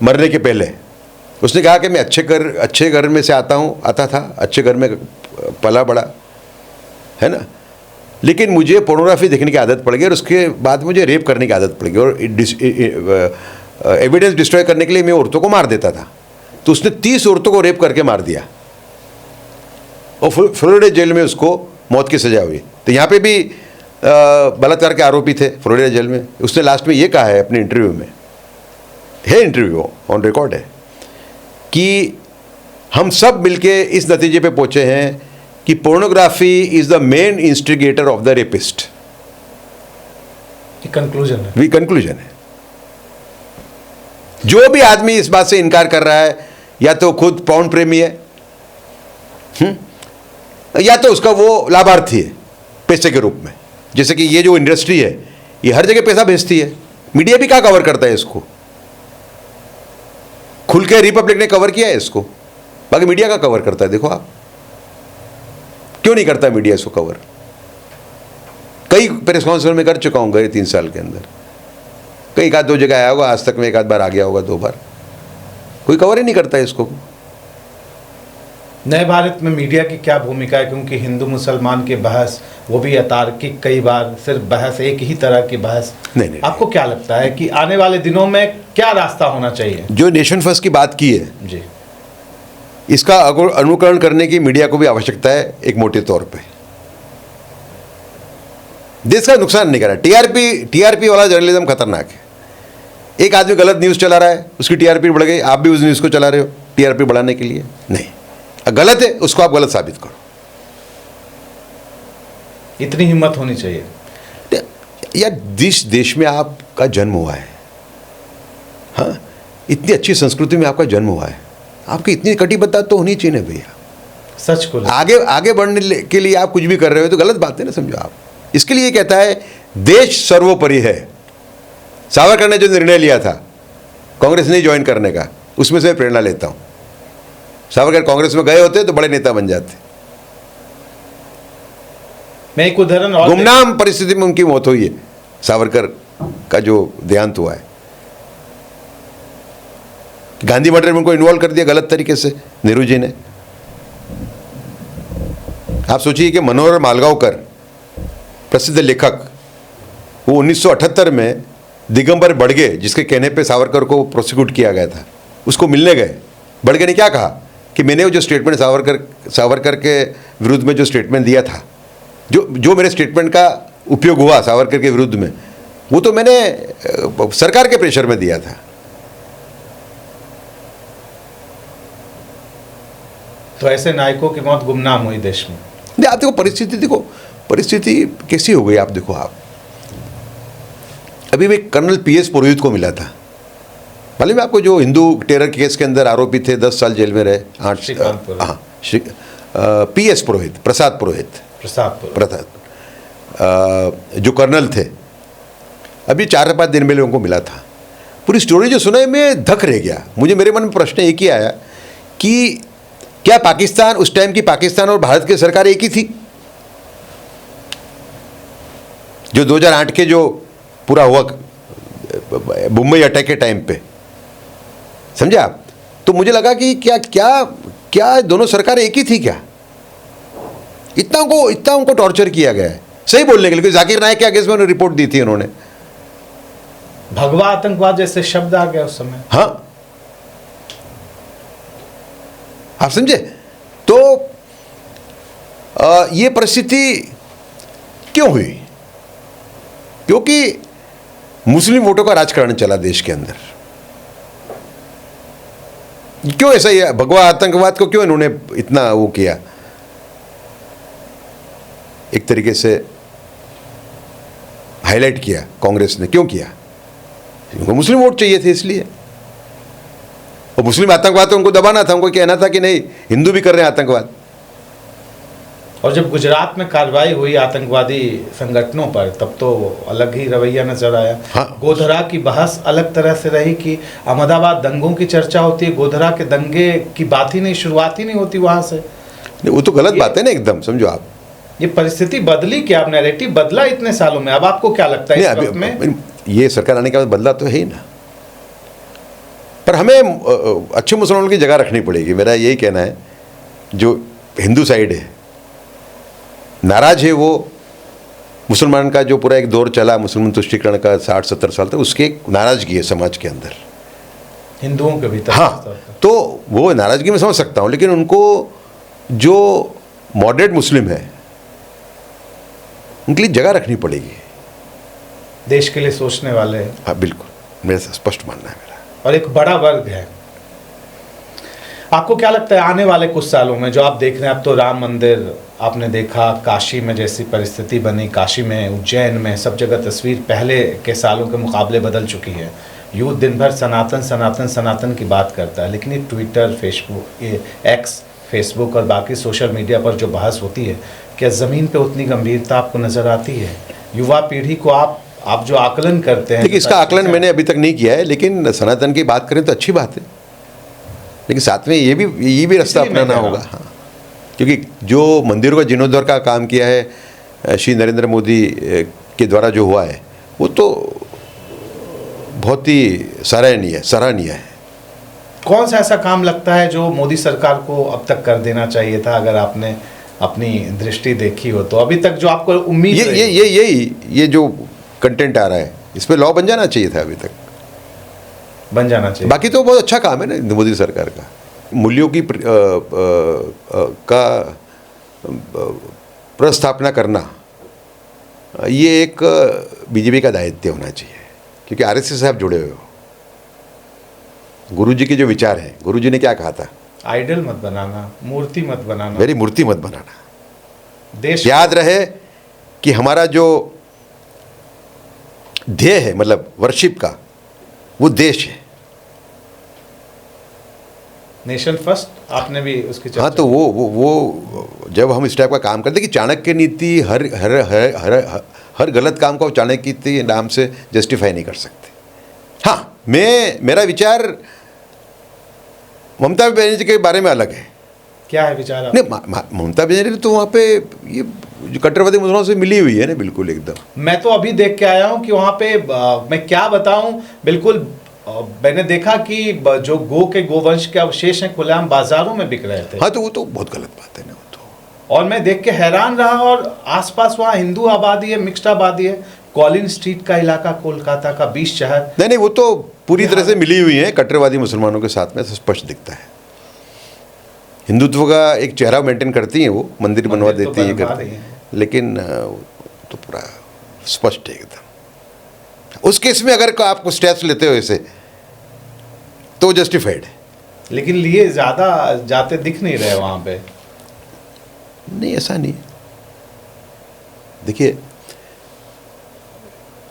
मरने के पहले। उसने कहा कि मैं अच्छे घर में से आता था, अच्छे घर में पला बड़ा, है ना। लेकिन मुझे पोर्नोग्राफी देखने की आदत पड़ गई और उसके बाद मुझे रेप करने की आदत पड़ गई और एविडेंस डिस्ट्रॉय करने के लिए मैं औरतों को मार देता था। तो उसने 30 औरतों को रेप करके मार दिया और फ्लोरिडा जेल में उसको मौत की सज़ा हुई। तो यहाँ पे भी बलात्कार के आरोपी थे फ्लोरिडा जेल में। उसने लास्ट में ये कहा है अपने इंटरव्यू में, है इंटरव्यू ऑन रिकॉर्ड है, कि हम सब मिलके इस नतीजे पे पहुंचे हैं कि pornography is the main instigator of the rapist. Conclusion है, वी कंक्लूजन है। जो भी आदमी इस बात से इनकार कर रहा है या तो खुद पौन प्रेमी है, या तो उसका वो लाभार्थी है पैसे के रूप में। जैसे कि ये जो इंडस्ट्री है ये हर जगह पैसा भेजती है। मीडिया भी क्या कवर करता है इसको, खुल के रिपब्लिक ने कवर किया है इसको, बाकी मीडिया का कवर करता है। देखो आप क्यों नहीं करता मीडिया इसको कवर। कई प्रेस कॉन्फ्रेंस में कर चुका हूं गए 3 साल के अंदर, कई एक आध 2 जगह आया होगा, आज तक में एक आध बार आ गया होगा, 2 बार, कोई कवर ही नहीं करता है इसको। नए भारत में मीडिया की क्या भूमिका है, क्योंकि हिंदू मुसलमान के बहस वो भी अतार्किक, कई बार सिर्फ बहस, एक ही तरह की बहस। नहीं, आपको क्या लगता है कि आने वाले दिनों में क्या रास्ता होना चाहिए? जो नेशन फर्स्ट की बात की है जी, इसका अनुकरण करने की मीडिया को भी आवश्यकता है एक मोटे तौर पे। देश का नुकसान नहीं कर रहा। टीआरपी वाला जर्नलिज्म खतरनाक है। एक आदमी गलत न्यूज़ चला रहा है, उसकी टीआरपी बढ़ गई, आप भी उस न्यूज़ को चला रहे हो टीआरपी बढ़ाने के लिए। नहीं, गलत है उसको आप गलत साबित करो। इतनी हिम्मत होनी चाहिए यार। जिस देश में आपका जन्म हुआ है, हाँ, इतनी अच्छी संस्कृति में आपका जन्म हुआ है, आपकी इतनी कटिबद्धता तो होनी चाहिए ना भैया। सच को आगे बढ़ने के लिए आप कुछ भी कर रहे हो तो गलत बात है ना, समझो आप। इसके लिए कहता है देश सर्वोपरि है। सावरकर ने जो निर्णय लिया था कांग्रेस नहीं ज्वाइन करने का, उसमें से मैं प्रेरणा लेता हूं। सावरकर कांग्रेस में गए होते तो बड़े नेता बन जाते। मैं एक उदाहरण और गुमनाम परिस्थिति में उनकी मौत हुई है। सावरकर का जो देहांत हुआ है, गांधी मर्डर में उनको इन्वॉल्व कर दिया गलत तरीके से नेहरू जी ने। आप सोचिए कि मनोहर मालगांवकर प्रसिद्ध लेखक, वो 1978 में दिगंबर बड़गे, जिसके कहने पे सावरकर को प्रोसिक्यूट किया गया था, उसको मिलने गए। बड़गे ने क्या कहा कि मैंने वो जो स्टेटमेंट सावरकर के विरुद्ध में जो स्टेटमेंट दिया था, जो मेरे स्टेटमेंट का उपयोग हुआ सावरकर के विरुद्ध में, वो तो मैंने सरकार के प्रेशर में दिया था। तो ऐसे नायकों की मौत गुमनाम हुई देश में। नहीं, आप देखो परिस्थिति कैसी हो गई। आप देखो, आप अभी भी कर्नल पीएस पुरोहित को मिला था, मालूम है आपको, जो हिंदू टेरर केस के अंदर आरोपी थे, 10 साल जेल में रहे। 8 हाँ, पीएस पुरोहित, प्रसाद पुरोहित, जो कर्नल थे, अभी 4-5 दिन में लोगों को मिला था। पूरी स्टोरी जो सुना है मैं धक रह गया। मेरे मन में प्रश्न एक ही आया कि क्या पाकिस्तान, उस टाइम की पाकिस्तान और भारत की सरकार एक ही थी? जो 2008 के जो पूरा हुआ मुंबई अटैक के टाइम पे, समझे आप? तो मुझे लगा कि क्या दोनों सरकारें एक ही थी क्या? इतना उनको टॉर्चर किया गया है सही बोलने के लिए। जाकिर नायक के अगेंस्ट में रिपोर्ट दी थी उन्होंने, भगवा आतंकवाद जैसे शब्द आ गया उस समय। हाँ, आप समझे? तो ये परिस्थिति क्यों हुई? क्योंकि मुस्लिम वोटों का राजकारण चला देश के अंदर। क्यों ऐसा ही? भगवा आतंकवाद को क्यों इन्होंने इतना वो किया, एक तरीके से हाईलाइट किया कांग्रेस ने? क्यों किया? उनको मुस्लिम वोट चाहिए थे इसलिए। और मुस्लिम आतंकवाद तो उनको दबाना था, उनको कहना था कि नहीं, हिंदू भी कर रहे हैं आतंकवाद। और जब गुजरात में कार्रवाई हुई आतंकवादी संगठनों पर, तब तो अलग ही रवैया नजर आया। हाँ। गोधरा की बहस अलग तरह से रही कि अहमदाबाद दंगों की चर्चा होती है, गोधरा के दंगे की बात ही नहीं, शुरुआत ही नहीं होती वहां से। नहीं, वो तो गलत बात है ना एकदम, समझो आप। ये परिस्थिति बदली क्या? अब नैरेटिव बदला इतने सालों में, अब आपको क्या लगता है इस वक्त में? ये सरकार आने के बाद बदला तो है ही ना, पर हमें अच्छे मुसलमानों की जगह रखनी पड़ेगी। मेरा यही कहना है। जो हिंदू साइड है, नाराज है वो मुसलमान का जो पूरा एक दौर चला मुसलमान तुष्टीकरण का 60-70 साल तक, उसकी एक नाराज़गी है समाज के अंदर, हिंदुओं के भीतर। हाँ, तो वो नाराज़गी मैं समझ सकता हूँ, लेकिन उनको जो मॉडरेट मुस्लिम है उनके लिए जगह रखनी पड़ेगी, देश के लिए सोचने वाले। हाँ बिल्कुल, मेरा स्पष्ट मानना है मेरा। और एक बड़ा वर्ग है। आपको क्या लगता है आने वाले कुछ सालों में जो आप देख रहे हैं, अब तो राम मंदिर आपने देखा, काशी में जैसी परिस्थिति बनी, काशी में, उज्जैन में, सब जगह तस्वीर पहले के सालों के मुकाबले बदल चुकी है। यूथ दिन भर सनातन सनातन सनातन की बात करता है, लेकिन ये ट्विटर, फेसबुक, ये एक्स, फेसबुक और बाकी सोशल मीडिया पर जो बहस होती है, क्या ज़मीन पे उतनी गंभीरता आपको नज़र आती है? युवा पीढ़ी को आप जो आकलन करते हैं। देखिए, इसका आकलन मैंने अभी तक नहीं किया है, लेकिन सनातन की बात करें तो अच्छी बात है, लेकिन साथ में ये भी रास्ता अपनाना होगा। हाँ, क्योंकि जो मंदिरों का जीर्णोद्धार का काम किया है श्री नरेंद्र मोदी के द्वारा जो हुआ है, वो तो बहुत ही सराहनीय है। कौन सा ऐसा काम लगता है जो मोदी सरकार को अब तक कर देना चाहिए था, अगर आपने अपनी दृष्टि देखी हो तो? अभी तक जो आपको उम्मीद ये जो कंटेंट आ रहा है, इस पे लॉ बन जाना चाहिए था, अभी तक बन जाना चाहिए। बाकी तो बहुत अच्छा काम है ना मोदी सरकार का। मूल्यों की का प्रस्थापना करना, ये एक बीजेपी का दायित्व होना चाहिए, क्योंकि आरएसएस से आप जुड़े हुए हो। गुरुजी के जो विचार हैं, गुरुजी ने क्या कहा था? आइडल मत बनाना, मूर्ति मत बनाना, मेरी मूर्ति मत बनाना। देश याद रहे कि हमारा जो ध्येय है, मतलब वर्शिप का, वो देश है। नेशन फर्स्ट, आपने भी उसकी चर्चा। हाँ, तो वो जब हम इस टाइप का काम करते कि चाणक्य नीति हर गलत काम को चाणक्य नीति नाम से जस्टिफाई नहीं कर सकते। हाँ, मेरा विचार ममता बनर्जी के बारे में अलग है। क्या है विचार आप? नहीं, ममता बनर्जी तो वहाँ पे ये जो कट्टरवादी मुसलमानों से मिली हुई है ना, बिल्कुल एकदम। मैं तो अभी देख के आया हूँ कि वहाँ पे मैं क्या बताऊँ, बिल्कुल मैंने देखा कि जो के गोवंश के अवशेष हैं खुलेआम बाजारों में बिक रहे थे। हाँ, तो वो तो बहुत गलत बात है ना, वो तो। और मैं देख के हैरान रहा, और आसपास वहाँ हिंदू आबादी है, मिक्स्ड आबादी है। कॉलिन स्ट्रीट का इलाका, कोलकाता का 20 शहर। नहीं, वो तो पूरी तरह से मिली हुई है कट्टरवादी मुसलमानों के साथ में, स्पष्ट दिखता है। हिंदुत्व का एक चेहरा मेंटेन करती हैं, वो मंदिर बनवा देती हैं, करती हैं, लेकिन तो पूरा स्पष्ट है एकदम। उस केस में अगर आप स्टेप्स लेते हो ऐसे, तो जस्टिफाइड है। लेकिन लिए ज़्यादा जाते दिख नहीं रहे वहाँ पे। नहीं, ऐसा नहीं। देखिए,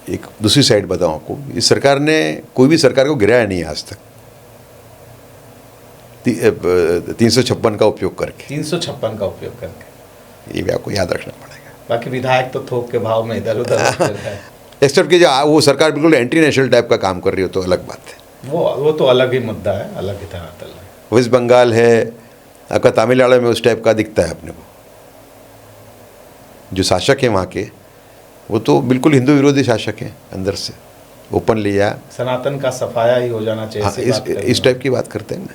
एक दूसरी साइड बताऊं आपको, इस सरकार ने कोई भी सरकार को गिराया नहीं है आज तक, 356 का उपयोग करके। 356 का उपयोग करके, ये भी आपको याद रखना पड़ेगा। बाकी विधायक तो थोक के भाव में इधर उधर है। एक्सेप्ट कि जो वो सरकार बिल्कुल एंटी नेशनल टाइप का काम कर रही हो तो अलग बात है, वो तो अलग ही मुद्दा है, अलग ही धरातल है। वेस्ट बंगाल है आपका, तमिलनाडु में उस टाइप का दिखता है अपने को। जो शासक हैं वहाँ के, वो तो बिल्कुल हिंदू विरोधी शासक हैं अंदर से, ओपन लिया। सनातन का सफाया ही हो जाना चाहिए। हाँ, इस टाइप की बात करते हैं ना।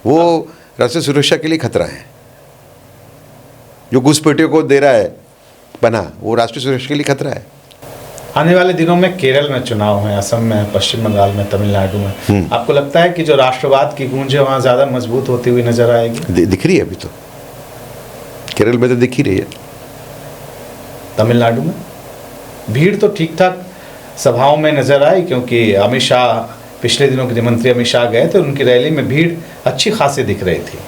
वो राष्ट्रीय सुरक्षा के लिए खतरा है। जो घुसपैठियों को दे रहा है पनाह, वो राष्ट्रीय सुरक्षा के लिए खतरा है। आने वाले दिनों में केरल में चुनाव हैं, असम में, पश्चिम बंगाल में, तमिलनाडु में। आपको लगता है कि जो राष्ट्रवाद की गूंज है वहाँ ज़्यादा मजबूत होती हुई नजर आएगी? दिख रही है अभी तो, केरल में तो दिख ही रही है। तमिलनाडु में भीड़ तो ठीक ठाक सभाओं में नजर आई, क्योंकि अमित शाह, पिछले दिनों गृह मंत्री अमित शाह गए थे, उनकी रैली में भीड़ अच्छी खासी दिख रही थी।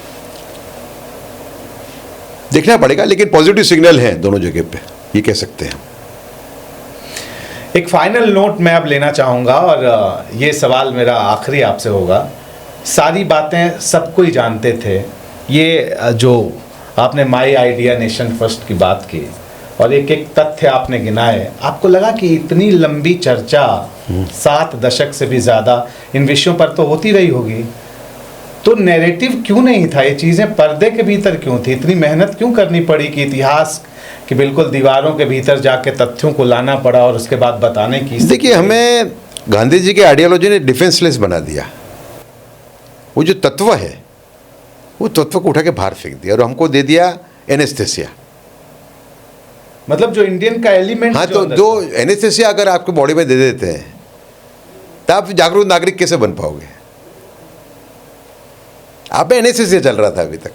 देखना पड़ेगा, लेकिन पॉजिटिव सिग्नल है दोनों जगह पे, ये कह सकते हैं। एक फाइनल नोट मैं अब लेना चाहूँगा, और ये सवाल मेरा आखिरी आपसे होगा। सारी बातें सब कोई जानते थे, ये जो आपने माई आइडिया नेशन फर्स्ट की बात की और एक एक तथ्य आपने गिनाए, आपको लगा कि इतनी लंबी चर्चा 7 दशक से भी ज़्यादा इन विषयों पर तो होती रही होगी, तो नैरेटिव क्यों नहीं था? ये चीज़ें पर्दे के भीतर क्यों थी? इतनी मेहनत क्यों करनी पड़ी कि इतिहास कि बिल्कुल दीवारों के भीतर जाके तथ्यों को लाना पड़ा और उसके बाद बताने की? देखिए, हमें गांधी जी के आइडियोलॉजी ने डिफेंसलेस बना दिया। वो जो तत्व है, वो तत्व को उठा के बाहर फेंक दिया और हमको दे दिया एनेस्थेसिया। मतलब जो इंडियन का एलिमेंट, हाँ, तो दो एनएसएस अगर आपको बॉडी में दे देते हैं तो आप जागरूक नागरिक कैसे बन पाओगे? आप में एनएसएस चल रहा था अभी तक,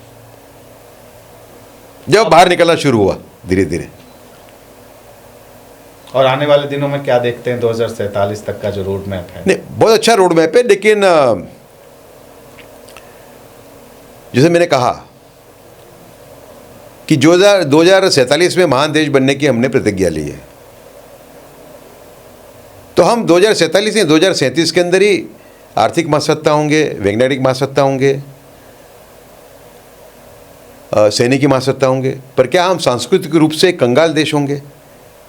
जब बाहर निकलना शुरू हुआ धीरे धीरे। और आने वाले दिनों में क्या देखते हैं 2047 तक का जो रोड मैप है? नहीं, बहुत अच्छा रोड मैप है, लेकिन जैसे मैंने कहा कि 2047 में महान देश बनने की हमने प्रतिज्ञा ली है, तो हम 2047 या 2037 के अंदर ही आर्थिक महासत्ता होंगे, वैज्ञानिक महासत्ता होंगे, सैनिकी महासत्ता होंगे, पर क्या हम सांस्कृतिक रूप से कंगाल देश होंगे?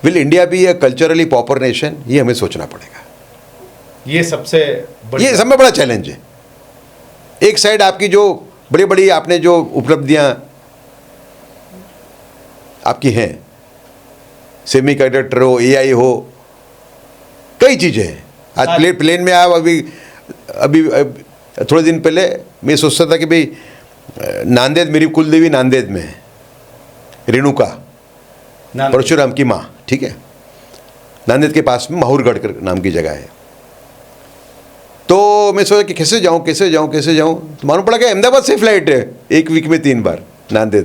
Will India be a culturally pauper nation? ये हमें सोचना पड़ेगा। ये सबसे ये सब में बड़ा चैलेंज है। एक साइड आपकी जो बड़ी बड़ी आपने जो उपलब्धियां आपकी हैं, सेमी कंडक्टर हो, एआई हो, कई चीज़ें हैं। आज प्लेन में आप अभी थोड़े दिन पहले मैं सोचता था कि भाई नांदेड़, मेरी कुलदेवी नांदेड़ में है, रेणुका परशुराम की माँ, ठीक है, नांदेड़ के पास में माहूरगढ़ नाम की जगह है। तो मैं सोचा कि कैसे जाऊँ, तो मालूम पड़ा कि अहमदाबाद से फ्लाइट है एक वीक में 3 बार नांदेड़।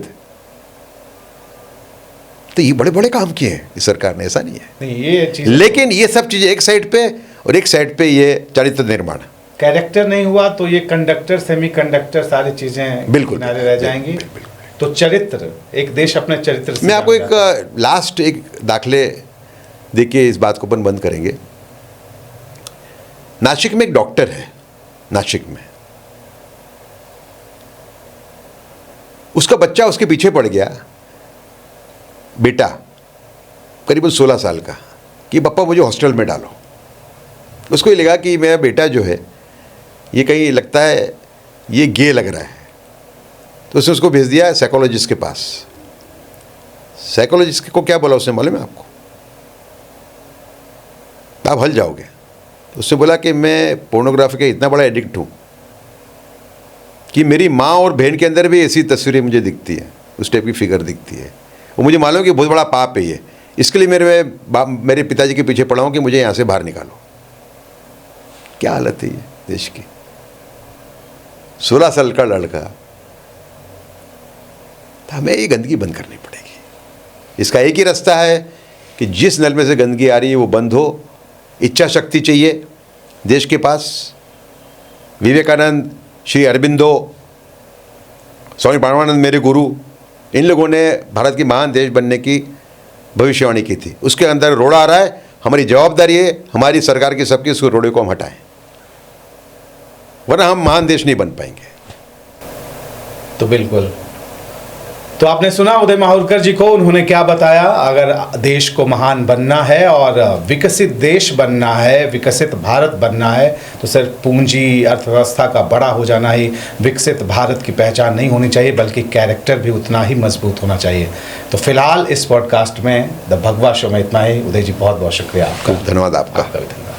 तो ये बड़े बड़े काम किए हैं इस सरकार ने, ऐसा नहीं है। नहीं, ये चीज़, लेकिन ये सब चीज़ें एक साइड पे, और एक साइड पे ये चरित्र निर्माण, कैरेक्टर नहीं हुआ तो ये कंडक्टर, सेमी कंडक्टर, सारी चीजें बिल्कुल किनारे रह जाएंगी। तो चरित्र, एक देश अपने चरित्र से, मैं आपको एक लास्ट एक दाखले देखिए, इस बात को अपन बंद करेंगे। नासिक में एक डॉक्टर है, नासिक में, उसका बच्चा उसके पीछे पड़ गया, बेटा करीबन 16 साल का, कि पापा मुझे हॉस्टल में डालो। उसको ये लगा कि मेरा बेटा जो है ये कहीं लगता है ये गे लग रहा है, तो उसने उसको भेज दिया साइकोलॉजिस्ट के पास। साइकोलॉजिस्ट को क्या बोला उसने मालूम है आपको? आप हल जाओगे। उसने बोला कि मैं पोर्नोग्राफी का इतना बड़ा एडिक्ट हूँ कि मेरी माँ और बहन के अंदर भी ऐसी तस्वीरें मुझे दिखती हैं, उस टाइप की फिगर दिखती है, वो मुझे मालूम है कि बहुत बड़ा पाप है ये, इसके लिए मेरे पिताजी के पीछे पड़ा हूँ कि मुझे यहाँ से बाहर निकालो। क्या हालत है ये देश की? 16 साल का लड़का। तो हमें ये गंदगी बंद करनी पड़ेगी। इसका एक ही रास्ता है कि जिस नल में से गंदगी आ रही है वो बंद हो। इच्छा शक्ति चाहिए देश के पास। विवेकानंद, श्री अरबिंदो, स्वामी परमानंद मेरे गुरु, इन लोगों ने भारत की महान देश बनने की भविष्यवाणी की थी। उसके अंदर रोड़ा आ रहा है, हमारी जवाबदारी है, हमारी सरकार की सबकी, उस रोड़े को हम हटाएं, वरना हम महान देश नहीं बन पाएंगे। तो बिल्कुल, तो आपने सुना उदय माहुरकर जी को, उन्होंने क्या बताया। अगर देश को महान बनना है और विकसित देश बनना है, विकसित भारत बनना है, तो सिर्फ पूंजी अर्थव्यवस्था का बड़ा हो जाना ही विकसित भारत की पहचान नहीं होनी चाहिए, बल्कि कैरेक्टर भी उतना ही मजबूत होना चाहिए। तो फिलहाल इस पॉडकास्ट में द भगवा शो में इतना ही। उदय जी बहुत बहुत शुक्रिया आपका। धन्यवाद आपका। धन्यवाद।